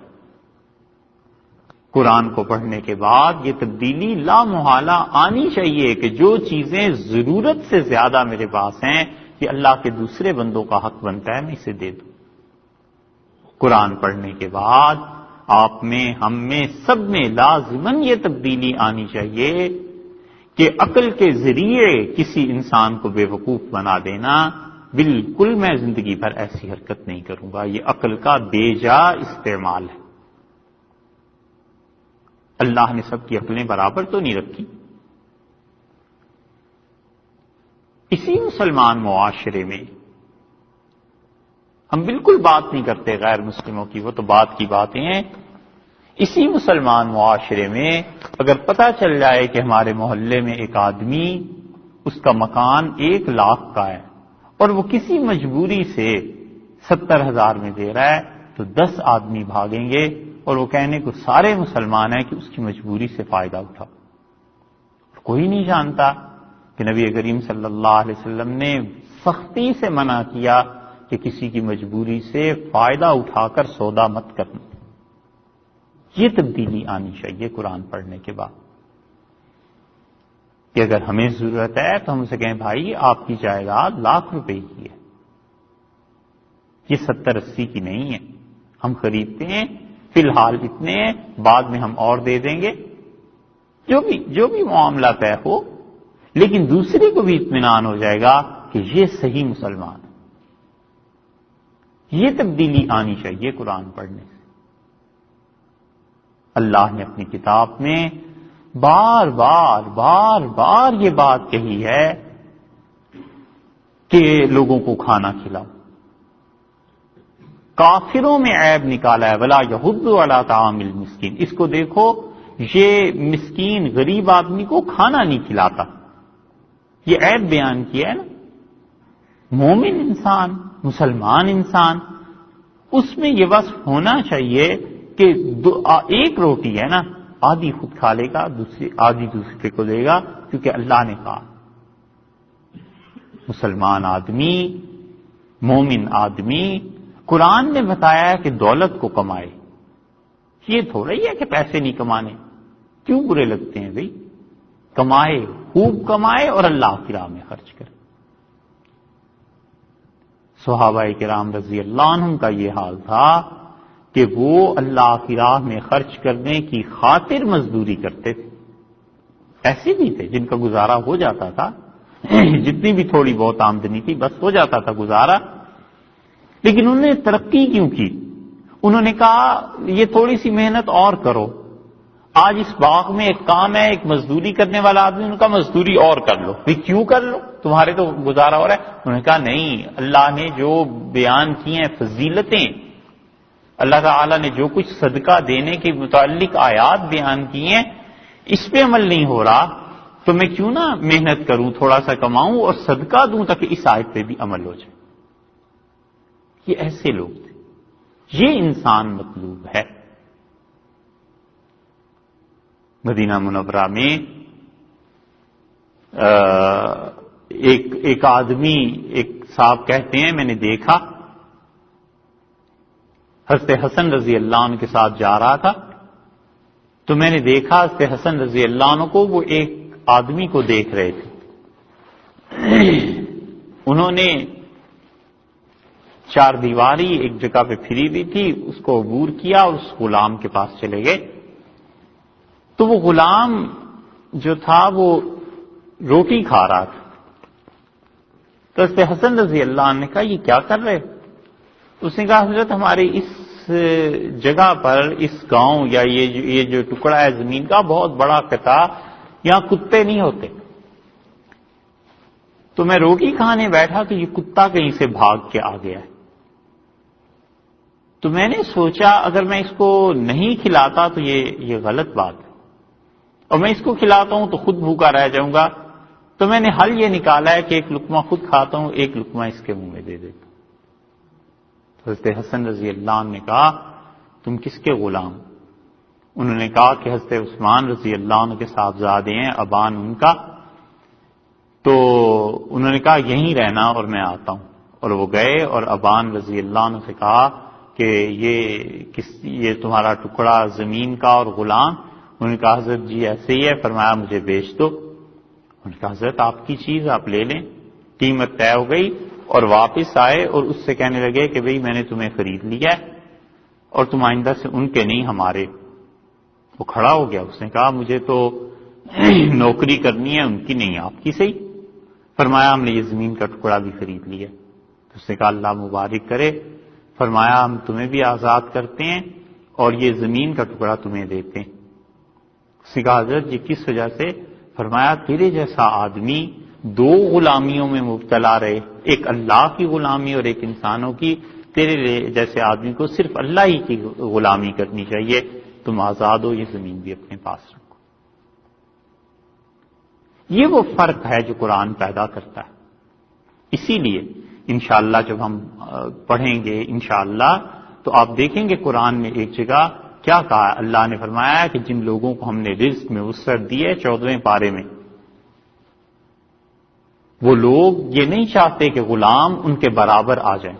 [SPEAKER 1] قرآن کو پڑھنے کے بعد یہ تبدیلی لا محالہ آنی چاہیے کہ جو چیزیں ضرورت سے زیادہ میرے پاس ہیں، یہ اللہ کے دوسرے بندوں کا حق بنتا ہے میں اسے دے دوں۔ قرآن پڑھنے کے بعد آپ میں، ہم میں، سب میں لازماً یہ تبدیلی آنی چاہیے کہ عقل کے ذریعے کسی انسان کو بے وقوف بنا دینا، بالکل میں زندگی بھر ایسی حرکت نہیں کروں گا، یہ عقل کا بے جا استعمال ہے۔ اللہ نے سب کی عقلیں برابر تو نہیں رکھی۔ اسی مسلمان معاشرے میں ہم بالکل بات نہیں کرتے غیر مسلموں کی، وہ تو بات کی باتیں ہیں۔ اسی مسلمان معاشرے میں اگر پتہ چل جائے کہ ہمارے محلے میں ایک آدمی، اس کا مکان 1 لاکھ کا ہے اور وہ کسی مجبوری سے 70,000 میں دے رہا ہے، تو 10 آدمی بھاگیں گے اور وہ کہنے کو سارے مسلمان ہیں کہ اس کی مجبوری سے فائدہ اٹھا۔ کوئی نہیں جانتا کہ نبی کریم صلی اللہ علیہ وسلم نے سختی سے منع کیا کہ کسی کی مجبوری سے فائدہ اٹھا کر سودا مت کرنا۔ یہ تبدیلی آنی چاہیے قرآن پڑھنے کے بعد کہ اگر ہمیں ضرورت ہے تو ہم اسے کہیں بھائی آپ کی جائیداد لاکھ روپے کی ہے، یہ 70-80 کی نہیں ہے، ہم خریدتے ہیں فی الحال اتنے ہیں، بعد میں ہم اور دے دیں گے، جو بھی معاملہ طے ہو، لیکن دوسرے کو بھی اطمینان ہو جائے گا کہ یہ صحیح مسلمان ہے۔ یہ تبدیلی آنی چاہیے قرآن پڑھنے سے۔ اللہ نے اپنی کتاب میں بار بار یہ بات کہی ہے کہ لوگوں کو کھانا کھلاؤ۔ کافروں میں عیب نکالا ہے، ولا یحض علی طعام المسکین۔ اس کو دیکھو، یہ مسکین غریب آدمی کو کھانا نہیں کھلاتا، یہ عیب بیان کیا ہے نا۔ مومن انسان، مسلمان انسان، اس میں یہ وصف ہونا چاہیے کہ ایک روٹی ہے نا، آدھی خود کھا لے گا، آدھی دوسرے کو دے گا، کیونکہ اللہ نے کہا مسلمان آدمی، مومن آدمی، قرآن نے بتایا ہے کہ دولت کو کمائے. یہ تھوڑا ہی ہے کہ پیسے نہیں کمانے. کیوں برے لگتے ہیں بھائی؟ کمائے، خوب کمائے اور اللہ کی راہ میں خرچ کرے. صحابہ کرام رضی اللہ عنہم کا یہ حال تھا کہ وہ اللہ کی راہ میں خرچ کرنے کی خاطر مزدوری کرتے تھے. ایسے بھی تھے جن کا گزارا ہو جاتا تھا، جتنی بھی تھوڑی بہت آمدنی تھی بس ہو جاتا تھا گزارا. لیکن انہوں نے ترقی کیوں کی؟ انہوں نے کہا یہ تھوڑی سی محنت اور کرو. آج اس باغ میں ایک کام ہے، ایک مزدوری کرنے والا آدمی، ان کا مزدوری اور کر لو. بھئی کیوں کر لو؟ تمہارے تو گزارا ہو رہا ہے. انہوں نے کہا نہیں، اللہ نے جو بیان کی ہیں فضیلتیں، اللہ تعالی نے جو کچھ صدقہ دینے کے متعلق آیات بیان کی ہیں، اس پہ عمل نہیں ہو رہا تو میں کیوں نہ محنت کروں، تھوڑا سا کماؤں اور صدقہ دوں تاکہ اس آیت پہ بھی عمل ہو جائے. یہ ایسے لوگ تھے. یہ انسان مطلوب ہے. مدینہ منورہ میں ایک آدمی، ایک صاحب کہتے ہیں میں نے دیکھا، حضرت حسن رضی اللہ عنہ کے ساتھ جا رہا تھا تو میں نے دیکھا حضرت حسن رضی اللہ عنہ کو، وہ ایک آدمی کو دیکھ رہے تھے. انہوں نے چار دیواری ایک جگہ پہ پھری ہوئی تھی، اس کو عبور کیا اور اس غلام کے پاس چلے گئے. تو وہ غلام جو تھا وہ روٹی کھا رہا تھا. تو حضرت حسن رضی اللہ عنہ نے کہا یہ کیا کر رہے؟ اس نے کہا حضرت ہمارے اس جگہ پر، اس گاؤں یا یہ جو ٹکڑا ہے زمین کا بہت بڑا قطع، یہاں کتے نہیں ہوتے. تو میں روٹی کھانے بیٹھا تو یہ کتا کہیں سے بھاگ کے آ گیا ہے. تو میں نے سوچا اگر میں اس کو نہیں کھلاتا تو یہ غلط بات ہے، اور میں اس کو کھلاتا ہوں تو خود بھوکا رہ جاؤں گا. تو میں نے حل یہ نکالا ہے کہ ایک لقمہ خود کھاتا ہوں، ایک لقمہ اس کے منہ میں دے دیتا ہوں. حضرت حسن رضی اللہ عنہ نے کہا تم کس کے غلام؟ انہوں نے کہا کہ حضرت عثمان رضی اللہ عنہ کے صاحبزادے ہیں، ابان ان کا. تو انہوں نے کہا یہیں رہنا اور میں آتا ہوں. اور وہ گئے اور ابان رضی اللہ عنہ سے کہا کہ یہ تمہارا ٹکڑا زمین کا اور غلام؟ انہوں نے کہا حضرت جی ایسے ہی ہے. فرمایا مجھے بیچ دو. انہوں نے کہا حضرت آپ کی چیز آپ لے لیں. قیمت طے ہو گئی اور واپس آئے اور اس سے کہنے لگے کہ بھئی میں نے تمہیں خرید لیا ہے اور تم آئندہ سے ان کے نہیں ہمارے. وہ کھڑا ہو گیا، اس نے کہا مجھے تو نوکری کرنی ہے، ان کی نہیں آپ کی صحیح. فرمایا ہم نے یہ زمین کا ٹکڑا بھی خرید لیا. اس نے کہا اللہ مبارک کرے. فرمایا ہم تمہیں بھی آزاد کرتے ہیں اور یہ زمین کا ٹکڑا تمہیں دیتے ہیں. اس نے کہا حضرت جی کس وجہ سے؟ فرمایا تیرے جیسا آدمی دو غلامیوں میں مبتلا رہے، ایک اللہ کی غلامی اور ایک انسانوں کی. تیرے جیسے آدمی کو صرف اللہ ہی کی غلامی کرنی چاہیے. تم آزاد ہو، یہ زمین بھی اپنے پاس رکھو. یہ وہ فرق ہے جو قرآن پیدا کرتا ہے. اسی لیے انشاءاللہ جب ہم پڑھیں گے انشاءاللہ تو آپ دیکھیں گے قرآن میں ایک جگہ کیا کہا. اللہ نے فرمایا کہ جن لوگوں کو ہم نے رزق میں وسعت دی ہے 14ویں پارے میں، وہ لوگ یہ نہیں چاہتے کہ غلام ان کے برابر آ جائیں.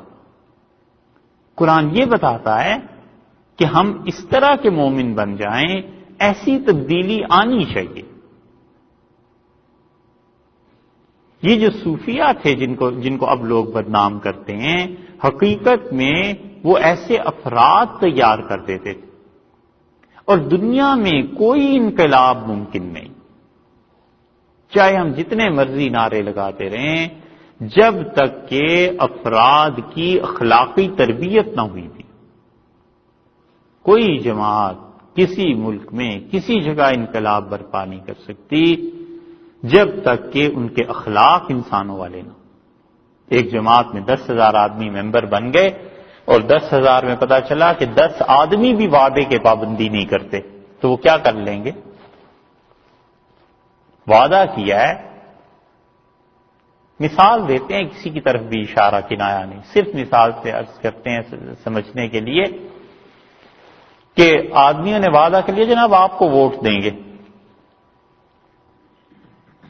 [SPEAKER 1] قرآن یہ بتاتا ہے کہ ہم اس طرح کے مومن بن جائیں، ایسی تبدیلی آنی چاہیے. یہ جو صوفیہ تھے جن کو اب لوگ بدنام کرتے ہیں، حقیقت میں وہ ایسے افراد تیار کر دیتے تھے. اور دنیا میں کوئی انقلاب ممکن نہیں، چاہے ہم جتنے مرضی نعرے لگاتے رہیں، جب تک کہ افراد کی اخلاقی تربیت نہ ہوئی تھی. کوئی جماعت کسی ملک میں کسی جگہ انقلاب برپا نہیں کر سکتی جب تک کہ ان کے اخلاق انسانوں والے نہ. ایک جماعت میں 10,000 آدمی ممبر بن گئے اور 10,000 میں پتا چلا کہ 10 آدمی بھی وعدے کے پابندی نہیں کرتے، تو وہ کیا کر لیں گے؟ وعدہ کیا ہے مثال دیتے ہیں، کسی کی طرف بھی اشارہ کنایا نہیں، صرف مثال سے عرض کرتے ہیں سمجھنے کے لیے کہ آدمیوں نے وعدہ کر لیا جناب آپ کو ووٹ دیں گے،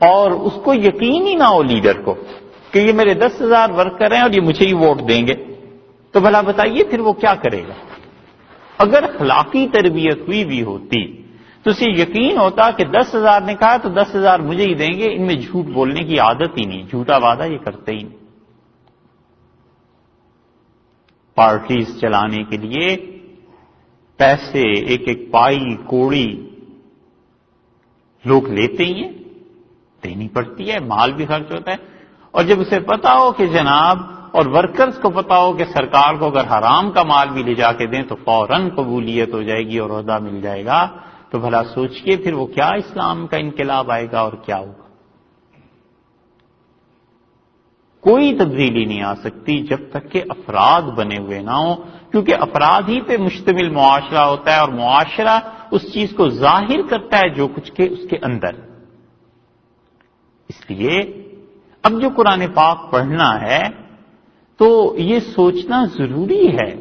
[SPEAKER 1] اور اس کو یقین ہی نہ ہو لیڈر کو کہ یہ میرے 10,000 ورکر ہیں اور یہ مجھے ہی ووٹ دیں گے، تو بھلا بتائیے پھر وہ کیا کرے گا؟ اگر اخلاقی تربیت ہوئی بھی ہوتی تو اسے یقین ہوتا کہ 10,000 نے کہا تو 10,000 مجھے ہی دیں گے، ان میں جھوٹ بولنے کی عادت ہی نہیں، جھوٹا وعدہ یہ کرتے ہی نہیں۔ پارٹیز چلانے کے لیے پیسے ایک ایک پائی کوڑی لوگ لیتے ہی ہیں، دینی پڑتی ہے، مال بھی خرچ ہوتا ہے، اور جب اسے پتا ہو کہ جناب اور ورکرز کو پتا ہو کہ سرکار کو اگر حرام کا مال بھی لے جا کے دیں تو فوراً قبولیت ہو جائے گی اور عہدہ مل جائے گا، تو بھلا سوچئے پھر وہ کیا اسلام کا انقلاب آئے گا اور کیا ہوگا؟ کوئی تبدیلی نہیں آ سکتی جب تک کہ افراد بنے ہوئے نہ ہوں، کیونکہ افراد ہی پہ مشتمل معاشرہ ہوتا ہے، اور معاشرہ اس چیز کو ظاہر کرتا ہے جو کچھ کے اس کے اندر۔ اس لیے اب جو قرآن پاک پڑھنا ہے تو یہ سوچنا ضروری ہے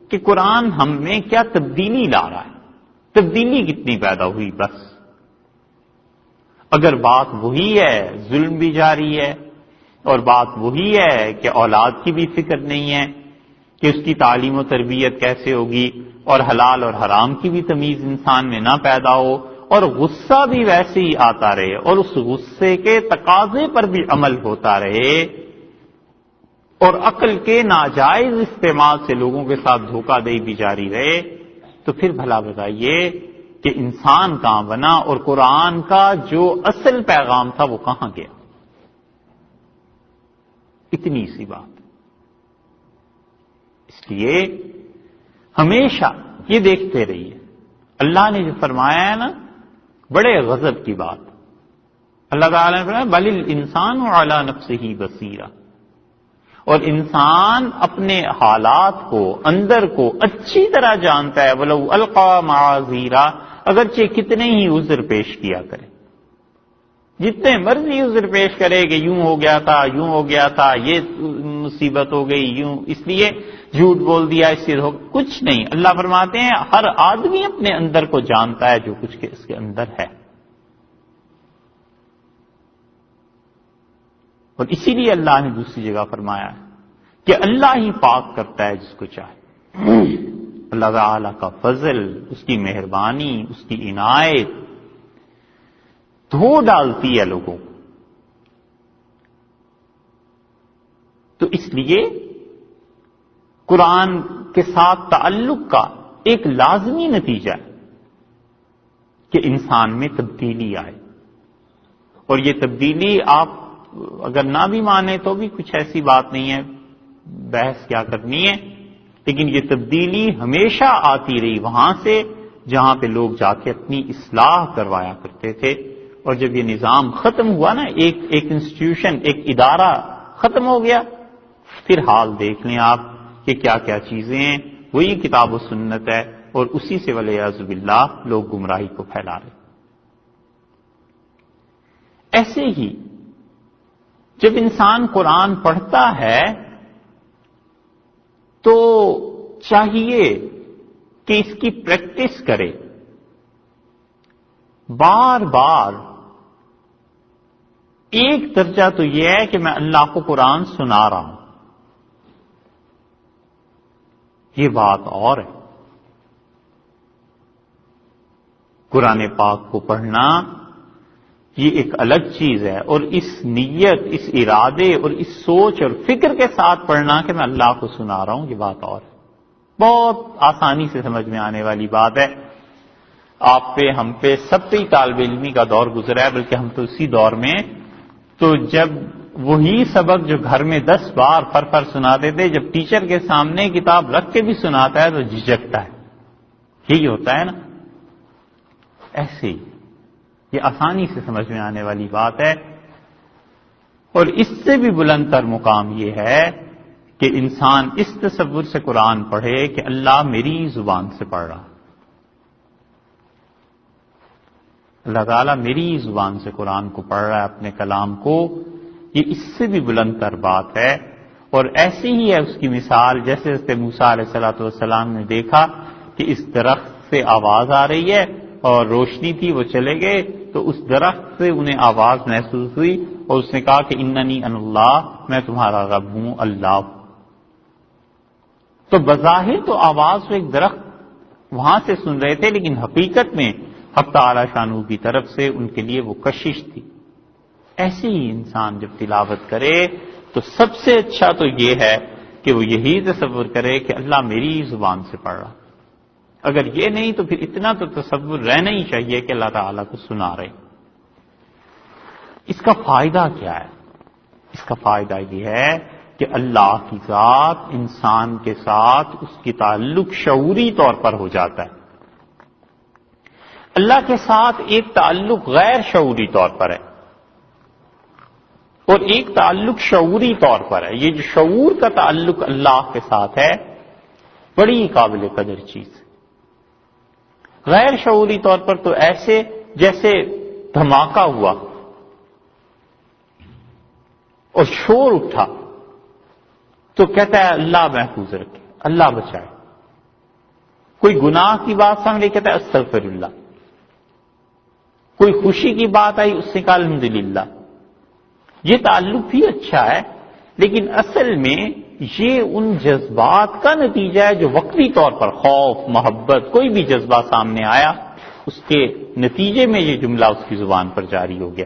[SPEAKER 1] کہ قرآن ہم میں کیا تبدیلی لا رہا ہے، تبدیلی کتنی پیدا ہوئی؟ بس اگر بات وہی ہے، ظلم بھی جاری ہے، اور بات وہی ہے کہ اولاد کی بھی فکر نہیں ہے کہ اس کی تعلیم و تربیت کیسے ہوگی، اور حلال اور حرام کی بھی تمیز انسان میں نہ پیدا ہو، اور غصہ بھی ویسے ہی آتا رہے، اور اس غصے کے تقاضے پر بھی عمل ہوتا رہے، اور عقل کے ناجائز استعمال سے لوگوں کے ساتھ دھوکہ دہی بھی جاری رہے، تو پھر بھلا بتائیے کہ انسان کہاں بنا، اور قرآن کا جو اصل پیغام تھا وہ کہاں گیا؟ اتنی سی بات۔ اس لیے ہمیشہ یہ دیکھتے رہیے، اللہ نے جو فرمایا ہے نا، بڑے غضب کی بات، اللہ تعالیٰ نے فرمایا بل الانسان علی نفسہ بصیرہ، اور انسان اپنے حالات کو، اندر کو اچھی طرح جانتا ہے، ولو القی معاذیرا، اگرچہ کتنے ہی عذر پیش کیا کرے، جتنے مرضی عذر پیش کرے کہ یوں ہو گیا تھا، یوں ہو گیا تھا، یہ مصیبت ہو گئی، یوں اس لیے جھوٹ بول دیا، اس سے کچھ نہیں۔ اللہ فرماتے ہیں ہر آدمی اپنے اندر کو جانتا ہے جو کچھ اس کے اندر ہے، اور اسی لیے اللہ نے دوسری جگہ فرمایا کہ اللہ ہی پاک کرتا ہے جس کو چاہے۔ اللہ تعالی کا فضل، اس کی مہربانی، اس کی عنایت دھو ڈالتی ہے لوگوں کو۔ تو اس لیے قرآن کے ساتھ تعلق کا ایک لازمی نتیجہ ہے کہ انسان میں تبدیلی آئے، اور یہ تبدیلی آپ اگر نہ بھی مانے تو بھی کچھ ایسی بات نہیں ہے، بحث کیا کرنی ہے، لیکن یہ تبدیلی ہمیشہ آتی رہی وہاں سے جہاں پہ لوگ جا کے اپنی اصلاح کروایا کرتے تھے، اور جب یہ نظام ختم ہوا نا، ایک انسٹیٹیوشن، ایک ادارہ ختم ہو گیا، پھر حال دیکھ لیں آپ کہ کیا کیا چیزیں ہیں، وہی کتاب و سنت ہے، اور اسی سے والعیاذ باللہ لوگ گمراہی کو پھیلا رہے۔ ایسے ہی جب انسان قرآن پڑھتا ہے تو چاہیے کہ اس کی پریکٹس کرے، بار بار۔ ایک درجہ تو یہ ہے کہ میں اللہ کو قرآن سنا رہا ہوں، یہ بات اور ہے۔ قرآن پاک کو پڑھنا یہ ایک الگ چیز ہے، اور اس نیت، اس ارادے اور اس سوچ اور فکر کے ساتھ پڑھنا کہ میں اللہ کو سنا رہا ہوں، یہ بات اور ہے۔ بہت آسانی سے سمجھ میں آنے والی بات ہے، آپ پہ، ہم پہ، سب پہ ہی طالب علمی کا دور گزرا ہے، بلکہ ہم تو اسی دور میں، تو جب وہی سبق جو گھر میں 10 بار فر سناتے تھے، جب ٹیچر کے سامنے کتاب رکھ کے بھی سناتا ہے تو جھجکتا ہے، یہی ہوتا ہے نا۔ ایسے ہی یہ آسانی سے سمجھ میں آنے والی بات ہے، اور اس سے بھی بلند تر مقام یہ ہے کہ انسان اس تصور سے قرآن پڑھے کہ اللہ میری زبان سے پڑھ رہا، اللہ تعالیٰ میری زبان سے قرآن کو پڑھ رہا ہے، اپنے کلام کو یہ اس سے بھی بلند تر بات ہے. اور ایسی ہی ہے اس کی مثال جیسے حضرت موسیٰ علیہ السلام نے دیکھا کہ اس درخت سے آواز آ رہی ہے اور روشنی تھی، وہ چلے گئے تو اس درخت سے انہیں آواز محسوس ہوئی اور اس نے کہا کہ اننی ان اللہ، میں تمہارا رب ہوں، اللہ. تو بظاہر تو آواز وہ ایک درخت وہاں سے سن رہے تھے، لیکن حقیقت میں حق تعالی شانہ کی طرف سے ان کے لیے وہ کشش تھی. ایسے ہی انسان جب تلاوت کرے تو سب سے اچھا تو یہ ہے کہ وہ یہی تصور کرے کہ اللہ میری زبان سے پڑھ رہا. اگر یہ نہیں تو پھر اتنا تو تصور رہنا ہی چاہیے کہ اللہ تعالیٰ کو سنا رہے. اس کا فائدہ کیا ہے؟ اس کا فائدہ یہ ہے کہ اللہ کی ذات انسان کے ساتھ اس کی تعلق شعوری طور پر ہو جاتا ہے. اللہ کے ساتھ ایک تعلق غیر شعوری طور پر ہے اور ایک تعلق شعوری طور پر ہے. یہ جو شعور کا تعلق اللہ کے ساتھ ہے بڑی قابل قدر چیز ہے. غیر شعوری طور پر تو ایسے جیسے دھماکہ ہوا اور شور اٹھا تو کہتا ہے اللہ محفوظ رکھے، اللہ بچائے. کوئی گناہ کی بات سامنے کہتا ہے استغفر اللہ. کوئی خوشی کی بات آئی اس نے کہا الحمدللہ. یہ تعلق بھی اچھا ہے لیکن اصل میں یہ ان جذبات کا نتیجہ ہے جو وقتی طور پر خوف، محبت، کوئی بھی جذبہ سامنے آیا اس کے نتیجے میں یہ جملہ اس کی زبان پر جاری ہو گیا.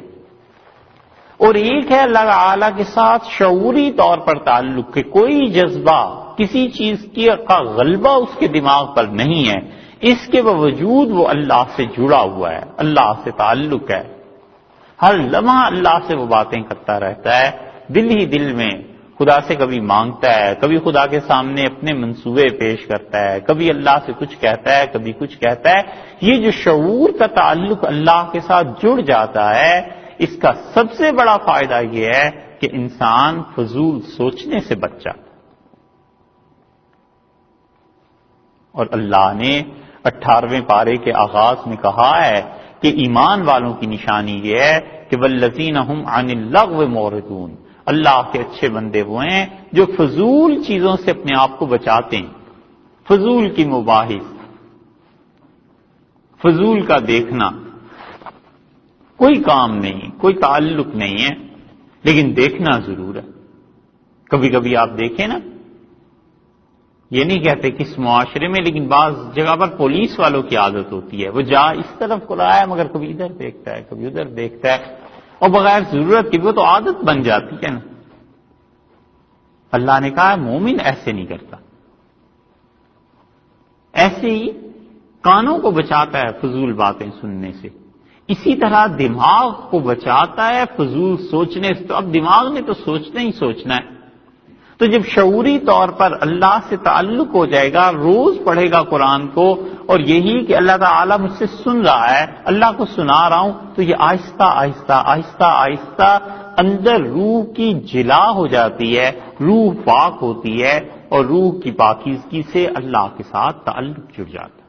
[SPEAKER 1] اور ایک ہے اللہ تعالی کے ساتھ شعوری طور پر تعلق کہ کوئی جذبہ کسی چیز کا غلبہ اس کے دماغ پر نہیں ہے، اس کے باوجود وہ اللہ سے جڑا ہوا ہے، اللہ سے تعلق ہے. ہر لمحہ اللہ سے وہ باتیں کرتا رہتا ہے، دل ہی دل میں خدا سے کبھی مانگتا ہے، کبھی خدا کے سامنے اپنے منصوبے پیش کرتا ہے، کبھی اللہ سے کچھ کہتا ہے، کبھی کچھ کہتا ہے. یہ جو شعور کا تعلق اللہ کے ساتھ جڑ جاتا ہے اس کا سب سے بڑا فائدہ یہ ہے کہ انسان فضول سوچنے سے بچ جاتا. اور اللہ نے 18ویں پارے کے آغاز میں کہا ہے کہ ایمان والوں کی نشانی یہ ہے کہ والذین هم عن اللغو معرضون، اللہ کے اچھے بندے وہ ہیں جو فضول چیزوں سے اپنے آپ کو بچاتے ہیں. فضول کی مباحث، فضول کا دیکھنا، کوئی کام نہیں، کوئی تعلق نہیں ہے لیکن دیکھنا ضرور ہے. کبھی کبھی آپ دیکھیں نا، یہ نہیں کہتے کس معاشرے میں، لیکن بعض جگہ پر پولیس والوں کی عادت ہوتی ہے وہ جا اس طرف کو رہا ہے مگر کبھی ادھر دیکھتا ہے، کبھی ادھر دیکھتا ہے اور بغیر ضرورت کی وہ تو عادت بن جاتی ہے نا. اللہ نے کہا مومن ایسے نہیں کرتا. ایسے ہی کانوں کو بچاتا ہے فضول باتیں سننے سے، اسی طرح دماغ کو بچاتا ہے فضول سوچنے سے. تو اب دماغ نے تو سوچنا ہی سوچنا ہے. تو جب شعوری طور پر اللہ سے تعلق ہو جائے گا، روز پڑھے گا قرآن کو اور یہی کہ اللہ تعالیٰ مجھ سے سن رہا ہے، اللہ کو سنا رہا ہوں، تو یہ آہستہ آہستہ آہستہ آہستہ اندر روح کی جلا ہو جاتی ہے، روح پاک ہوتی ہے اور روح کی پاکیزگی سے اللہ کے ساتھ تعلق جڑ جاتا ہے.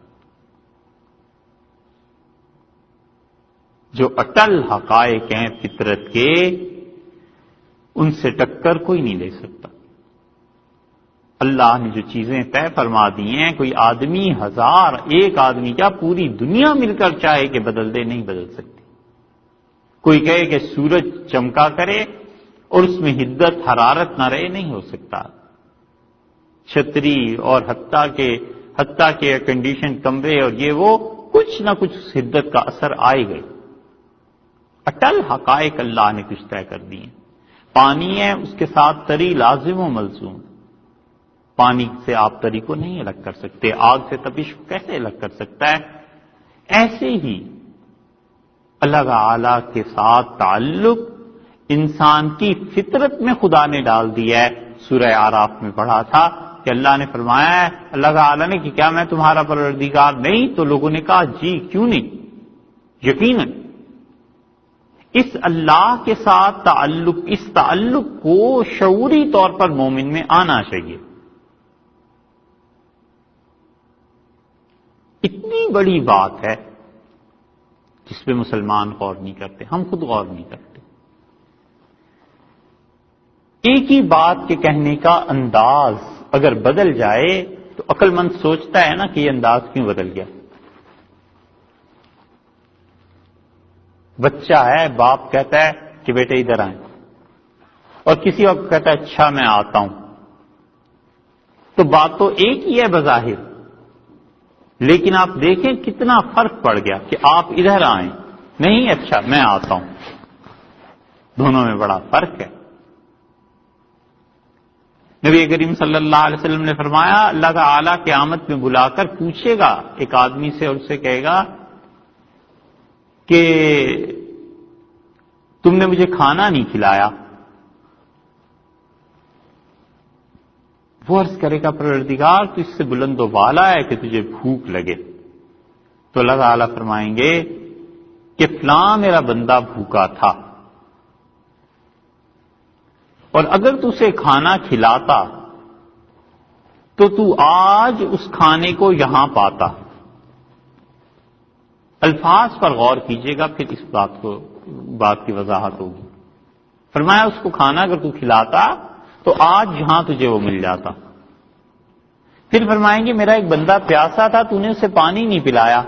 [SPEAKER 1] جو اٹل حقائق ہیں فطرت کے، ان سے ٹکر کوئی نہیں لے سکتا. اللہ نے جو چیزیں طے فرما دی ہیں، کوئی آدمی ہزار، ایک آدمی کیا پوری دنیا مل کر چاہے کہ بدل دے، نہیں بدل سکتی. کوئی کہے کہ سورج چمکا کرے اور اس میں حدت حرارت نہ رہے، نہیں ہو سکتا. چھتری اور حتیٰ کہ کنڈیشن کمرے اور یہ وہ کچھ نہ کچھ اس حدت کا اثر آئے گئے. اٹل حقائق اللہ نے کچھ طے کر دی ہیں. پانی ہے، اس کے ساتھ تری لازم و ملزوم. پانی سے آپ تری کو نہیں الگ کر سکتے، آگ سے تپش کو کیسے الگ کر سکتا ہے؟ ایسے ہی اللہ تعالی کے ساتھ تعلق انسان کی فطرت میں خدا نے ڈال دیا ہے. سورہ اعراف میں پڑھا تھا کہ اللہ نے فرمایا ہے اللہ تعالی نے کہ کیا میں تمہارا پروردگار نہیں؟ تو لوگوں نے کہا جی کیوں نہیں، یقیناً. اس اللہ کے ساتھ تعلق، اس تعلق کو شعوری طور پر مومن میں آنا چاہیے. اتنی بڑی بات ہے جس پہ مسلمان غور نہیں کرتے، ہم خود غور نہیں کرتے. ایک ہی بات کے کہنے کا انداز اگر بدل جائے تو عقل مند سوچتا ہے نا کہ یہ انداز کیوں بدل گیا. بچہ ہے، باپ کہتا ہے کہ بیٹے ادھر آئیں، اور کسی وقت کہتا ہے اچھا میں آتا ہوں. تو بات تو ایک ہی ہے بظاہر، لیکن آپ دیکھیں کتنا فرق پڑ گیا کہ آپ ادھر آئیں، نہیں اچھا میں آتا ہوں. دونوں میں بڑا فرق ہے. نبی کریم صلی اللہ علیہ وسلم نے فرمایا اللہ تعالی قیامت میں بلا کر پوچھے گا ایک آدمی سے اور اسے کہے گا کہ تم نے مجھے کھانا نہیں کھلایا. وہ عرض کرے گا پروردگار تو اس سے بلند و بالا ہے کہ تجھے بھوک لگے. تو اللہ تعالیٰ فرمائیں گے کہ فلاں میرا بندہ بھوکا تھا، اور اگر تو اسے کھانا کھلاتا تو تو آج اس کھانے کو یہاں پاتا. الفاظ پر غور کیجئے گا پھر اس بات کی وضاحت ہوگی. فرمایا اس کو کھانا اگر تو کھلاتا تو آج یہاں تجھے وہ مل جاتا. پھر فرمائیں گے میرا ایک بندہ پیاسا تھا، تو نے اسے پانی نہیں پلایا.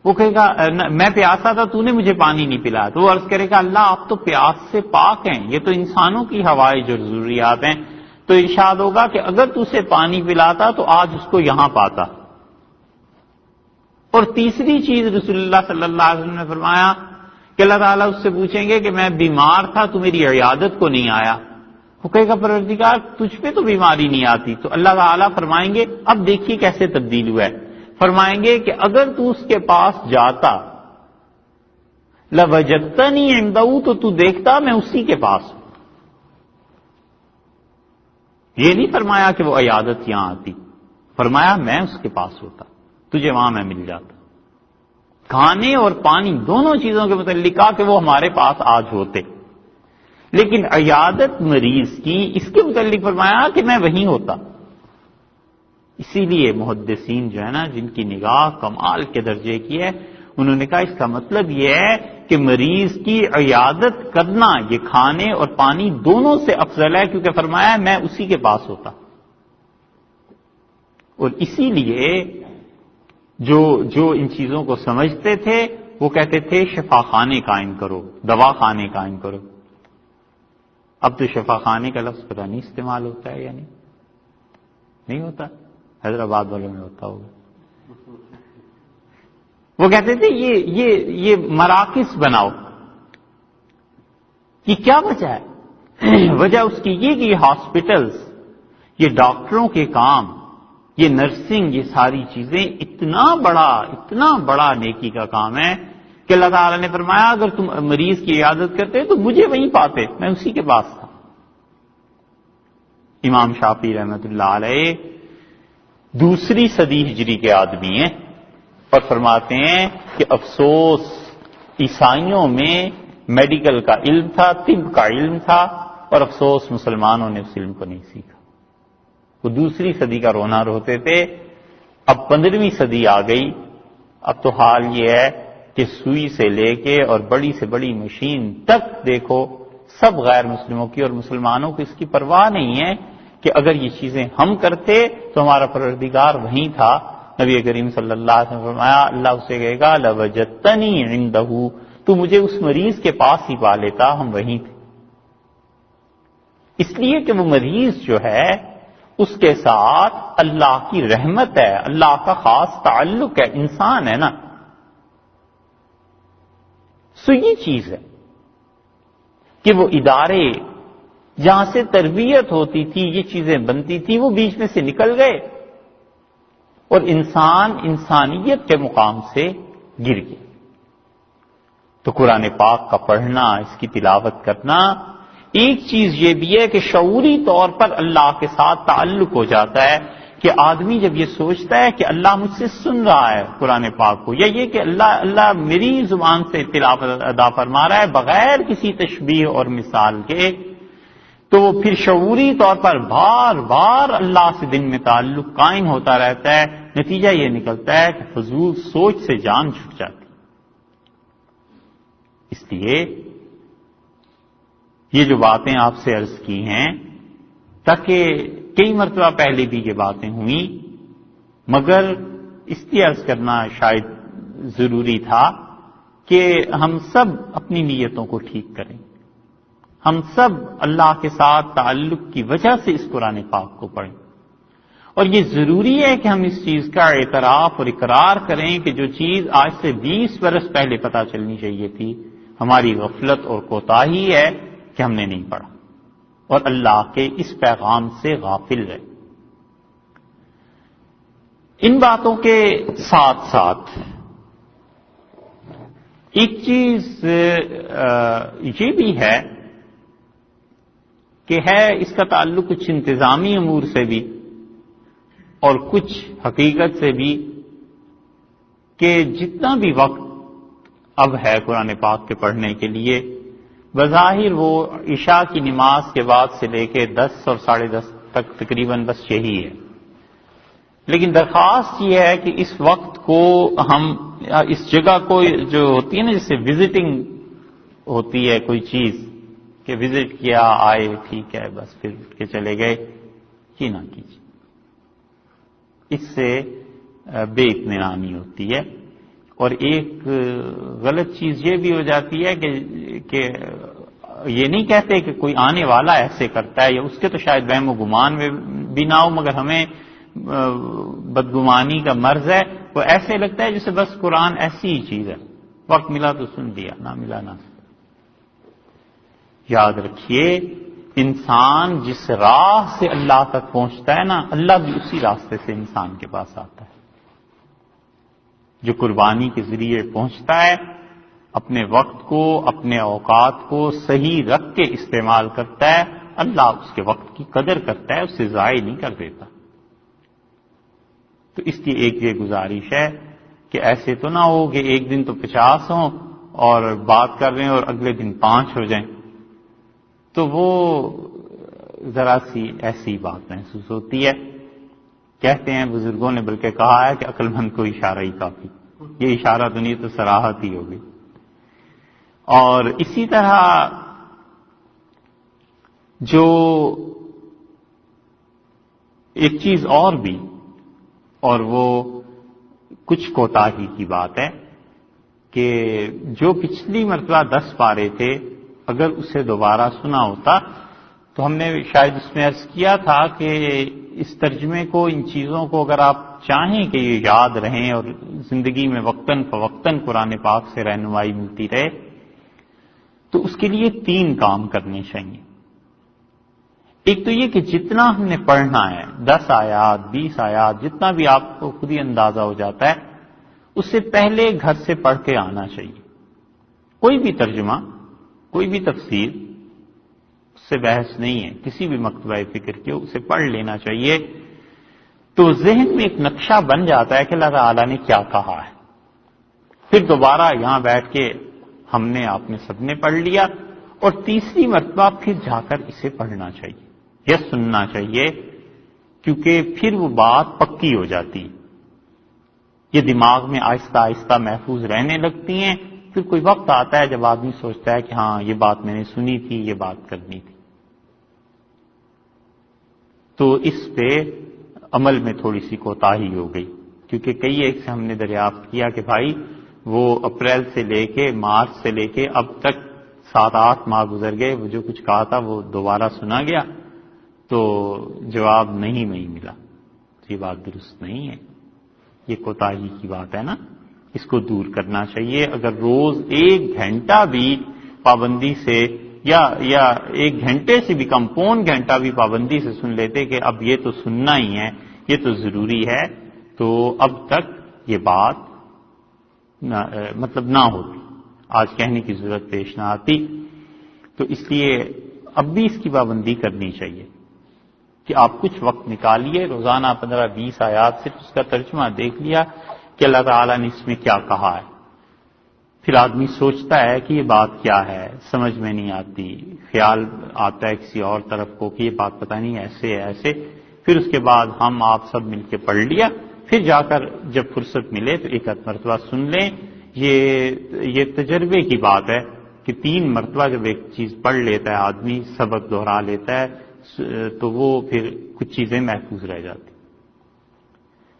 [SPEAKER 1] وہ کہے گا میں پیاسا تھا، تو نے مجھے پانی نہیں پلایا. تو وہ عرض کرے گا اللہ آپ تو پیاس سے پاک ہیں، یہ تو انسانوں کی ہوائیں جو ضروریات ہیں. تو ارشاد ہوگا کہ اگر تو اسے پانی پلاتا تو آج اس کو یہاں پاتا. اور تیسری چیز رسول اللہ صلی اللہ علیہ وسلم نے فرمایا کہ اللہ تعالیٰ اس سے پوچھیں گے کہ میں بیمار تھا تو میری عیادت کو نہیں آیا. وہ کہے گا پروردگار تجھ پہ تو بیماری نہیں آتی. تو اللہ تعالیٰ فرمائیں گے اب دیکھیے کیسے تبدیل ہوا ہے. فرمائیں گے کہ اگر تو اس کے پاس جاتا لوجدتنی عندہ تو دیکھتا میں اسی کے پاس ہوں. یہ نہیں فرمایا کہ وہ عیادت یہاں آتی، فرمایا میں اس کے پاس ہوتا، تجھے وہاں میں مل جاتا. کھانے اور پانی دونوں چیزوں کے متعلق کہا کہ وہ ہمارے پاس آج ہوتے، لیکن عیادت مریض کی اس کے متعلق فرمایا کہ میں وہیں ہوتا. اسی لیے محدثین جو ہے نا جن کی نگاہ کمال کے درجے کی ہے، انہوں نے کہا اس کا مطلب یہ ہے کہ مریض کی عیادت کرنا یہ کھانے اور پانی دونوں سے افضل ہے، کیونکہ فرمایا میں اسی کے پاس ہوتا. اور اسی لیے جو ان چیزوں کو سمجھتے تھے وہ کہتے تھے شفا خانے قائم کرو، دوا خانے قائم کرو. اب تو شفا خانے کا لفظ پتہ نہیں استعمال ہوتا ہے یا نہیں ہوتا. حیدرآباد والوں میں ہوتا ہوگا. وہ کہتے تھے یہ مراکز بناؤ. یہ کیا وجہ ہے؟ وجہ اس کی یہ کہ یہ ہاسپٹلز، یہ ڈاکٹروں کے کام، یہ نرسنگ، یہ ساری چیزیں اتنا بڑا نیکی کا کام ہے کہ اللہ تعالیٰ نے فرمایا اگر تم مریض کی عیادت کرتے تو مجھے وہیں پاتے، میں اسی کے پاس تھا. امام شافعی رحمۃ اللہ علیہ دوسری صدی ہجری کے آدمی ہیں اور فرماتے ہیں کہ افسوس عیسائیوں میں میڈیکل کا علم تھا، طب کا علم تھا، اور افسوس مسلمانوں نے اس علم کو نہیں سیکھا. وہ دوسری صدی کا رونا روتے تھے. اب 15ویں صدی آ گئی. اب تو حال یہ ہے کہ سوئی سے لے کے اور بڑی سے بڑی مشین تک دیکھو سب غیر مسلموں کی، اور مسلمانوں کو اس کی پرواہ نہیں ہے کہ اگر یہ چیزیں ہم کرتے تو ہمارا پروردگار وہیں تھا. نبی کریم صلی اللہ علیہ وسلم فرمایا اللہ اسے کہے گا لوجدتنی عندہ، تو مجھے اس مریض کے پاس ہی پا لیتا، ہم وہیں تھے. اس لیے کہ وہ مریض جو ہے اس کے ساتھ اللہ کی رحمت ہے، اللہ کا خاص تعلق ہے، انسان ہے نا. سو یہ چیز ہے کہ وہ ادارے جہاں سے تربیت ہوتی تھی، یہ چیزیں بنتی تھی، وہ بیچ میں سے نکل گئے اور انسان انسانیت کے مقام سے گر گیا. تو قرآن پاک کا پڑھنا، اس کی تلاوت کرنا، ایک چیز یہ بھی ہے کہ شعوری طور پر اللہ کے ساتھ تعلق ہو جاتا ہے کہ آدمی جب یہ سوچتا ہے کہ اللہ مجھ سے سن رہا ہے قرآن پاک کو، یا یہ کہ اللہ میری زبان سے تلاوت ادا فرما رہا ہے بغیر کسی تشبیہ اور مثال کے، تو وہ پھر شعوری طور پر بار بار اللہ سے دل میں تعلق قائم ہوتا رہتا ہے. نتیجہ یہ نکلتا ہے کہ فضول سوچ سے جان چھٹ جاتی. اس لیے یہ جو باتیں آپ سے عرض کی ہیں، تاکہ کئی مرتبہ پہلے بھی یہ باتیں ہوئیں، مگر اس لیے عرض کرنا شاید ضروری تھا کہ ہم سب اپنی نیتوں کو ٹھیک کریں، ہم سب اللہ کے ساتھ تعلق کی وجہ سے اس قرآن پاک کو پڑھیں، اور یہ ضروری ہے کہ ہم اس چیز کا اعتراف اور اقرار کریں کہ جو چیز آج سے 20 برس پہلے پتہ چلنی چاہیے تھی، ہماری غفلت اور کوتاہی ہے کہ ہم نے نہیں پڑھا اور اللہ کے اس پیغام سے غافل رہے۔ ان باتوں کے ساتھ ساتھ ایک چیز یہ بھی ہے کہ اس کا تعلق کچھ انتظامی امور سے بھی اور کچھ حقیقت سے بھی، کہ جتنا بھی وقت اب ہے قرآن پاک کے پڑھنے کے لیے، بظاہر وہ عشاء کی نماز کے بعد سے لے کے 10 اور 10:30 تک تقریباً بس یہی ہے، لیکن درخواست یہ ہے کہ اس وقت کو ہم اس جگہ کو جو ہوتی ہے نا، جیسے وزٹنگ ہوتی ہے کوئی چیز کہ وزٹ کیا، آئے، ٹھیک ہے، بس پھر اٹھ کے چلے گئے، یہ نہ کیجیے، اس سے بے اطمینانی ہوتی ہے۔ اور ایک غلط چیز یہ بھی ہو جاتی ہے کہ یہ نہیں کہتے کہ کوئی آنے والا ایسے کرتا ہے، یا اس کے تو شاید وہم و گمان میں بھی نہ ہو، مگر ہمیں بدگمانی کا مرض ہے، وہ ایسے لگتا ہے جیسے بس قرآن ایسی ہی چیز ہے، وقت ملا تو سن لیا، نہ ملا نہ سن۔ یاد رکھیے، انسان جس راہ سے اللہ تک پہنچتا ہے نا، اللہ بھی اسی راستے سے انسان کے پاس آتا ہے۔ جو قربانی کے ذریعے پہنچتا ہے، اپنے وقت کو، اپنے اوقات کو صحیح رکھ کے استعمال کرتا ہے، اللہ اس کے وقت کی قدر کرتا ہے، اسے ضائع نہیں کر دیتا۔ تو اس لیے ایک یہ گزارش ہے کہ ایسے تو نہ ہو کہ ایک دن تو 50 ہوں اور بات کر رہے ہیں اور اگلے دن 5 ہو جائیں، تو وہ ذرا سی ایسی بات محسوس ہوتی ہے۔ کہتے ہیں بزرگوں نے بلکہ کہا ہے کہ عقل مند کو اشارہ ہی کافی، یہ اشارہ تو نہیں تو صراحت ہی ہوگی۔ اور اسی طرح جو ایک چیز اور بھی، اور وہ کچھ کوتاہی کی بات ہے کہ جو پچھلی مرتبہ 10 پارے تھے، اگر اسے دوبارہ سنا ہوتا تو ہم نے شاید اس میں عرض کیا تھا کہ اس ترجمے کو، ان چیزوں کو اگر آپ چاہیں کہ یہ یاد رہیں اور زندگی میں وقتاً فوقتاً قرآن پاک سے رہنمائی ملتی رہے، تو اس کے لیے 3 کام کرنے چاہیے۔ ایک تو یہ کہ جتنا ہم نے پڑھنا ہے، 10 آیات 20 آیات، جتنا بھی آپ کو خود ہی اندازہ ہو جاتا ہے، اس سے پہلے گھر سے پڑھ کے آنا چاہیے۔ کوئی بھی ترجمہ، کوئی بھی تفسیر، اس سے بحث نہیں ہے، کسی بھی مکتبہ فکر کے اسے پڑھ لینا چاہیے، تو ذہن میں ایک نقشہ بن جاتا ہے کہ اللہ تعالیٰ نے کیا کہا ہے۔ پھر دوبارہ یہاں بیٹھ کے ہم نے، آپ نے، سب نے پڑھ لیا، اور تیسری مرتبہ پھر جا کر اسے پڑھنا چاہیے یا سننا چاہیے، کیونکہ پھر وہ بات پکی ہو جاتی، یہ دماغ میں آہستہ آہستہ محفوظ رہنے لگتی ہیں۔ پھر کوئی وقت آتا ہے جب آدمی سوچتا ہے کہ ہاں یہ بات میں نے سنی تھی، یہ بات کرنی تھی۔ تو اس پہ عمل میں تھوڑی سی کوتاہی ہو گئی، کیونکہ کئی ایک سے ہم نے دریافت کیا کہ بھائی وہ اپریل سے لے کے مارچ سے لے کے اب تک 7-8 ماہ گزر گئے، وہ جو کچھ کہا تھا وہ دوبارہ سنا گیا، تو جواب نہیں ملا۔ یہ بات درست نہیں ہے، یہ کوتاہی کی بات ہے نا، اس کو دور کرنا چاہیے۔ اگر روز 1 گھنٹہ بھی پابندی سے، یا 1 گھنٹے سے بھی کم، 1.25 گھنٹہ بھی پابندی سے سن لیتے کہ اب یہ تو سننا ہی ہے، یہ تو ضروری ہے، تو اب تک یہ بات مطلب نہ ہوتی، آج کہنے کی ضرورت پیش نہ آتی۔ تو اس لیے اب بھی اس کی پابندی کرنی چاہیے کہ آپ کچھ وقت نکالیے، روزانہ 15-20 آیات صرف اس کا ترجمہ دیکھ لیا کہ اللہ تعالیٰ نے اس میں کیا کہا ہے۔ پھر آدمی سوچتا ہے کہ یہ بات کیا ہے، سمجھ میں نہیں آتی، خیال آتا ہے کسی اور طرف کو کہ یہ بات پتہ نہیں ایسے ہے ایسے، پھر اس کے بعد ہم آپ سب مل کے پڑھ لیا، پھر جا کر جب فرصت ملے تو 1 مرتبہ سن لیں۔ یہ تجربے کی بات ہے کہ 3 مرتبہ جب ایک چیز پڑھ لیتا ہے آدمی، سبق دہرا لیتا ہے، تو وہ پھر کچھ چیزیں محفوظ رہ جاتی.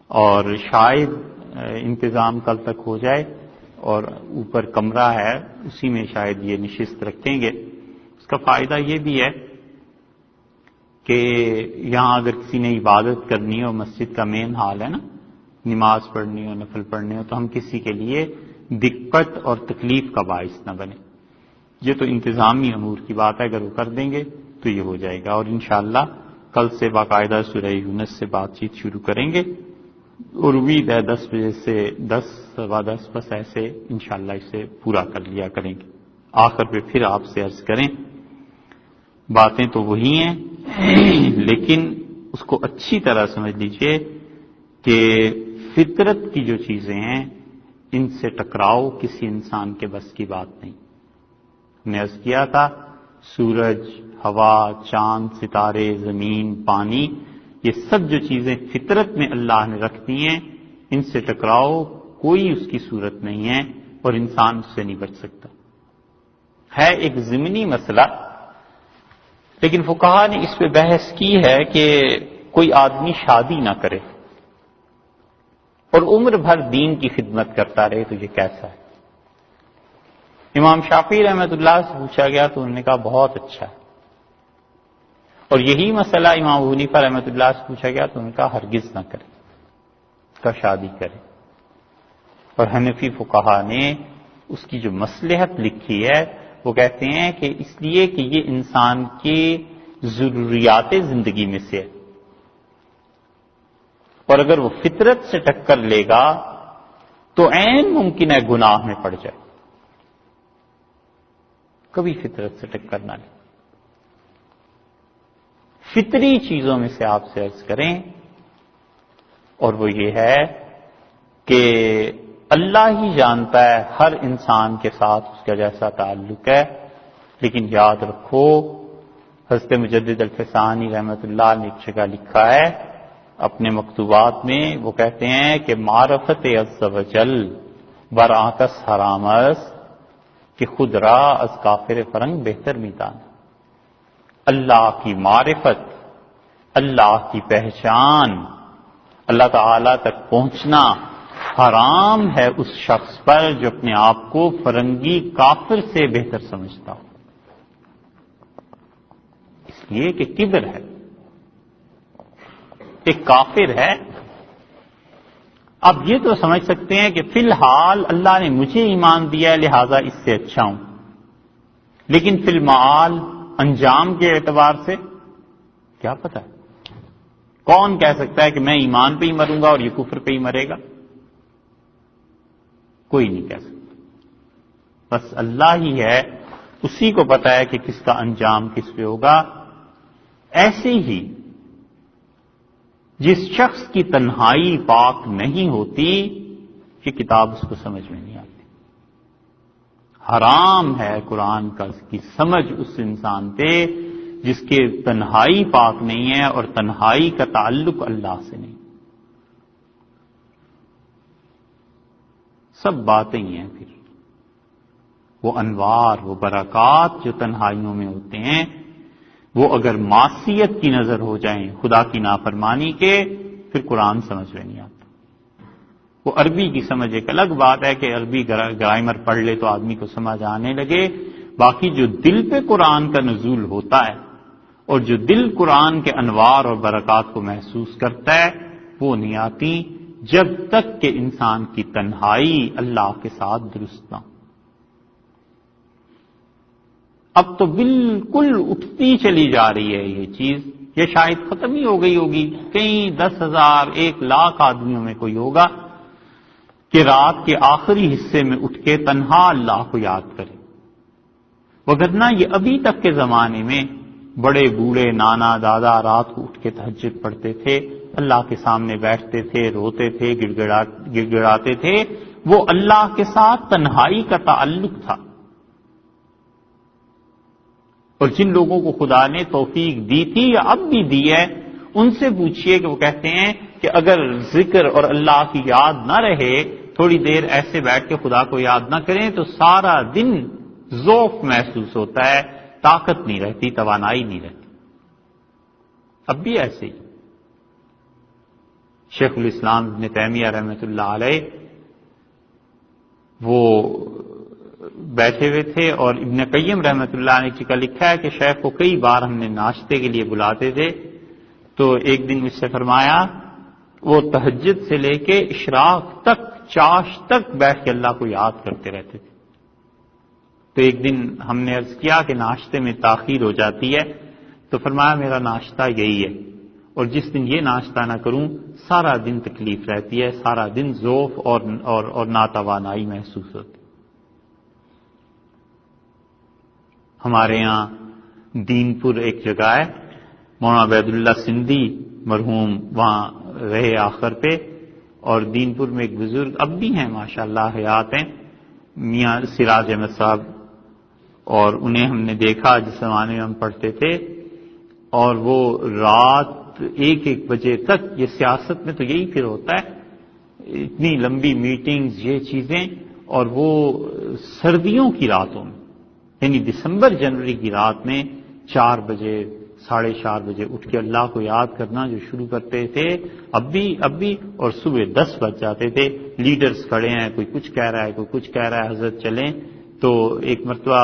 [SPEAKER 1] اور شاید انتظام کل تک ہو جائے، اور اوپر کمرہ ہے اسی میں شاید یہ نشست رکھیں گے. اس کا فائدہ یہ بھی ہے کہ یہاں اگر کسی نے عبادت کرنی ہو، مسجد کا مین حال ہے نا، نماز پڑھنی ہو، نفل پڑھنے ہو، تو ہم کسی کے لیے دقت اور تکلیف کا باعث نہ بنے. یہ تو انتظامی امور کی بات ہے، اگر وہ کر دیں گے تو یہ ہو جائے گا. اور انشاءاللہ کل سے باقاعدہ سورہ یونس سے بات چیت شروع کریں گے، اور امید ہے 10 بجے سے 10 سوا 10 بس ایسے انشاءاللہ اسے پورا کر لیا کریں گے. آخر پہ پھر آپ سے عرض کریں، باتیں تو وہی ہیں لیکن اس کو اچھی طرح سمجھ لیجئے کہ فطرت کی جو چیزیں ہیں ان سے ٹکراؤ کسی انسان کے بس کی بات نہیں. ہم نے عرض کیا تھا سورج، ہوا، چاند، ستارے، زمین، پانی، یہ سب جو چیزیں فطرت میں اللہ نے رکھ دی ہیں، ان سے ٹکراؤ کوئی اس کی صورت نہیں ہے اور انسان اس سے نہیں بچ سکتا. ہے ایک ضمنی مسئلہ، لیکن فقہا نے اس پہ بحث کی ہے کہ کوئی آدمی شادی نہ کرے اور عمر بھر دین کی خدمت کرتا رہے تو یہ کیسا ہے؟ امام شافعی رحمۃ اللہ سے پوچھا گیا تو انہوں نے کہا بہت اچھا ہے. اور یہی مسئلہ امام ابو حنیفہ رحمۃ اللہ سے پوچھا گیا تو انہوں نے کہا ہرگز نہ کرے، کا شادی کرے. اور حنفی فقہا نے اس کی جو مصلحت لکھی ہے وہ کہتے ہیں کہ اس لیے کہ یہ انسان کی ضروریات زندگی میں سے ہے، اور اگر وہ فطرت سے ٹکر لے گا تو عین ممکن ہے گناہ میں پڑ جائے. کبھی فطرت سے ٹکر نہ لے. فطری چیزوں میں سے آپ سے عرض کریں، اور وہ یہ ہے کہ اللہ ہی جانتا ہے ہر انسان کے ساتھ اس کا جیسا تعلق ہے، لیکن یاد رکھو حضرت مجدد الفسانی رحمۃ اللہ نے ایک جگہ لکھا ہے اپنے مکتوبات میں، وہ کہتے ہیں کہ معرفت عز وجل برآکس حرامس کہ خود را از کافر فرنگ بہتر میدان. اللہ کی معرفت، اللہ کی پہچان، اللہ تعالی تک پہنچنا حرام ہے اس شخص پر جو اپنے آپ کو فرنگی کافر سے بہتر سمجھتا ہو، اس لیے کہ کبر ہے، ایک کافر ہے. اب یہ تو سمجھ سکتے ہیں کہ فی الحال اللہ نے مجھے ایمان دیا ہے لہذا اس سے اچھا ہوں، لیکن فی المعال انجام کے اعتبار سے کیا پتہ ہے؟ کون کہہ سکتا ہے کہ میں ایمان پہ ہی مروں گا اور یہ کفر پہ ہی مرے گا؟ کوئی نہیں کہہ سکتا. بس اللہ ہی ہے، اسی کو پتہ ہے کہ کس کا انجام کس پہ ہوگا. ایسے ہی جس شخص کی تنہائی پاک نہیں ہوتی یہ کتاب اس کو سمجھ میں نہیں آتی. حرام ہے قرآن کا اس کی سمجھ اس انسان پہ جس کے تنہائی پاک نہیں ہے اور تنہائی کا تعلق اللہ سے نہیں. سب باتیں ہی ہیں. پھر وہ انوار، وہ برکات جو تنہائیوں میں ہوتے ہیں، وہ اگر معصیت کی نظر ہو جائیں، خدا کی نافرمانی کے، پھر قرآن سمجھ میں نہیں آتا. وہ عربی کی سمجھ ایک الگ بات ہے کہ عربی گرامر پڑھ لے تو آدمی کو سمجھ آنے لگے، باقی جو دل پہ قرآن کا نزول ہوتا ہے اور جو دل قرآن کے انوار اور برکات کو محسوس کرتا ہے وہ نہیں آتی جب تک کہ انسان کی تنہائی اللہ کے ساتھ درست نہ ہو. اب تو بالکل اٹھتی چلی جا رہی ہے یہ چیز، یہ شاید ختم ہی ہو گئی ہوگی. کئی 10,000 1,00,000 آدمیوں میں کوئی ہوگا کہ رات کے آخری حصے میں اٹھ کے تنہا اللہ کو یاد کرے. وگرنہ یہ ابھی تک کے زمانے میں بڑے بوڑھے نانا دادا رات کو اٹھ کے تہجد پڑھتے تھے، اللہ کے سامنے بیٹھتے تھے، روتے تھے، گڑ گڑاتے تھے. وہ اللہ کے ساتھ تنہائی کا تعلق تھا. اور جن لوگوں کو خدا نے توفیق دی تھی یا اب بھی دی ہے ان سے پوچھئے کہ وہ کہتے ہیں کہ اگر ذکر اور اللہ کی یاد نہ رہے، تھوڑی دیر ایسے بیٹھ کے خدا کو یاد نہ کریں تو سارا دن ذوق محسوس ہوتا ہے، طاقت نہیں رہتی، توانائی نہیں رہتی۔ اب بھی ایسے ہی شیخ الاسلام ابن تیمیہ رحمۃ اللہ علیہ وہ بیٹھے ہوئے تھے، اور ابن قیم رحمۃ اللہ علیہ کا لکھا ہے کہ شیخ کو کئی بار ہم نے ناشتے کے لیے بلاتے تھے، تو ایک دن مجھ سے فرمایا وہ تہجد سے لے کے اشراق تک، چاش تک بیٹھ کے اللہ کو یاد کرتے رہتے تھے۔ تو ایک دن ہم نے عرض کیا کہ ناشتے میں تاخیر ہو جاتی ہے، تو فرمایا میرا ناشتہ یہی ہے، اور جس دن یہ ناشتہ نہ کروں سارا دن تکلیف رہتی ہے، سارا دن ذوف اور ناتوانائی محسوس ہوتی۔ ہمارے یہاں دین پور ایک جگہ ہے، مولانا عبید اللہ سندھی مرحوم وہاں رہے آخر پہ، اور دین پور میں ایک بزرگ اب بھی ہیں ماشاءاللہ حیات ہیں، میاں سراج احمد صاحب، اور انہیں ہم نے دیکھا جس زمانے میں ہم پڑھتے تھے، اور وہ رات 1-1 بجے تک، یہ سیاست میں تو یہی پھر ہوتا ہے، اتنی لمبی میٹنگز یہ چیزیں، اور وہ سردیوں کی راتوں میں، یعنی دسمبر جنوری کی رات میں 4 بجے 4:30 بجے اٹھ کے اللہ کو یاد کرنا جو شروع کرتے تھے، اب بھی اور صبح 10 بج جاتے تھے، لیڈرز کھڑے ہیں، کوئی کچھ کہہ رہا ہے، کوئی کچھ کہہ رہا ہے، حضرت چلیں۔ تو ایک مرتبہ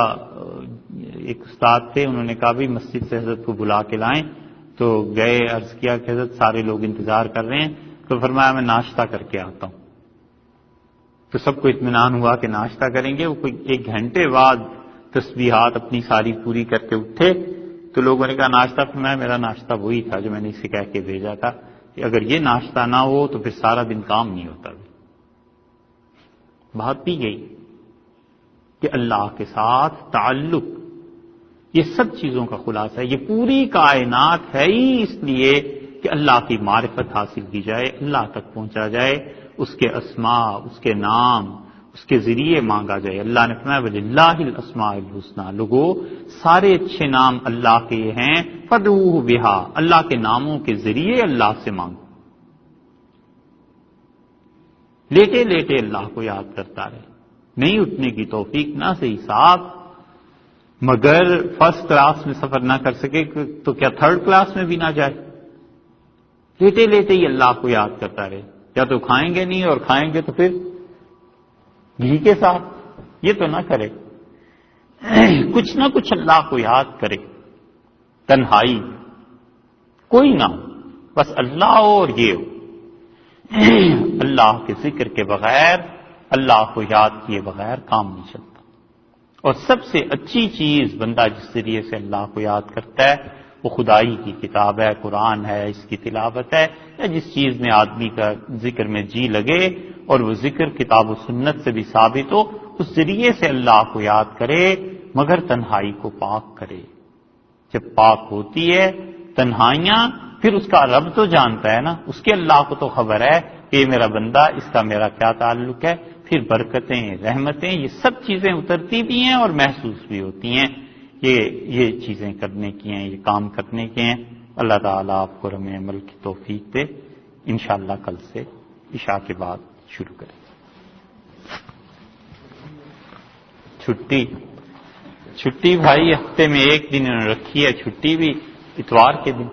[SPEAKER 1] ایک استاد تھے، انہوں نے کہا بھی مسجد سے حضرت کو بلا کے لائیں، تو گئے، عرض کیا کہ حضرت سارے لوگ انتظار کر رہے ہیں، تو فرمایا میں ناشتہ کر کے آتا ہوں۔ تو سب کو اطمینان ہوا کہ ناشتہ کریں گے، وہ کوئی 1 گھنٹے بعد تسبیحات اپنی ساری پوری کر کے اٹھے، تو لوگوں نے کہا ناشتہ، فرمایا میرا ناشتہ وہی تھا جو میں نے اسے کہہ کے بھیجا تھا کہ اگر یہ ناشتہ نہ ہو تو پھر سارا دن کام نہیں ہوتا۔ بات بھی گئی کہ اللہ کے ساتھ تعلق یہ سب چیزوں کا خلاصہ ہے، یہ پوری کائنات ہے ہی اس لیے کہ اللہ کی معرفت حاصل کی جائے، اللہ تک پہنچا جائے، اس کے اسماء، اس کے نام، اس کے ذریعے مانگا جائے۔ اللہ نے فرمایا وَلِلَّهِ الْأَسْمَاءُ الْحُسْنَى، لوگو سارے اچھے نام اللہ کے یہ ہیں، فَادْعُوهُ بِهَا، اللہ کے ناموں کے ذریعے اللہ سے مانگو، لیٹے لیٹے اللہ کو یاد کرتا رہے، نہیں اٹھنے کی توفیق نہ صحیح صاحب، مگر فرسٹ کلاس میں سفر نہ کر سکے تو کیا تھرڈ کلاس میں بھی نہ جائے، لیٹے لیٹے ہی اللہ کو یاد کرتا رہے، یا تو کھائیں گے نہیں، اور کھائیں گے تو پھر گھی کے ساتھ، یہ تو نہ کرے، کچھ نہ کچھ اللہ کو یاد کرے، تنہائی کوئی نہ ہو، بس اللہ ہو اور یہ ہو، اللہ کے ذکر کے بغیر، اللہ کو یاد کیے بغیر کام نہیں چلتا۔ اور سب سے اچھی چیز بندہ جس ذریعے سے اللہ کو یاد کرتا ہے وہ خدائی کی کتاب ہے، قرآن ہے، اس کی تلاوت ہے، یا جس چیز میں آدمی کا ذکر میں جی لگے اور وہ ذکر کتاب و سنت سے بھی ثابت ہو، اس ذریعے سے اللہ کو یاد کرے، مگر تنہائی کو پاک کرے۔ جب پاک ہوتی ہے تنہائیاں، پھر اس کا رب تو جانتا ہے نا، اس کے اللہ کو تو خبر ہے کہ یہ میرا بندہ، اس کا میرا کیا تعلق ہے، پھر برکتیں، رحمتیں، یہ سب چیزیں اترتی بھی ہیں اور محسوس بھی ہوتی ہیں، یہ چیزیں کرنے کی ہیں، یہ کام کرنے کے ہیں۔ اللہ تعالیٰ آپ کو رم عمل کی توفیق دے۔ انشاءاللہ کل سے عشاء کے بعد شروع کریں۔ چھٹی بھائی ہفتے میں 1 دن انہوں نے رکھی ہے، چھٹی بھی اتوار کے دن۔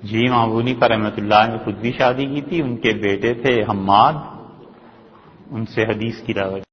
[SPEAKER 1] جی امام ابو حنیفہ رحمۃ اللہ نے خود بھی شادی کی تھی، ان کے بیٹے تھے حماد، ان سے حدیث کی روایت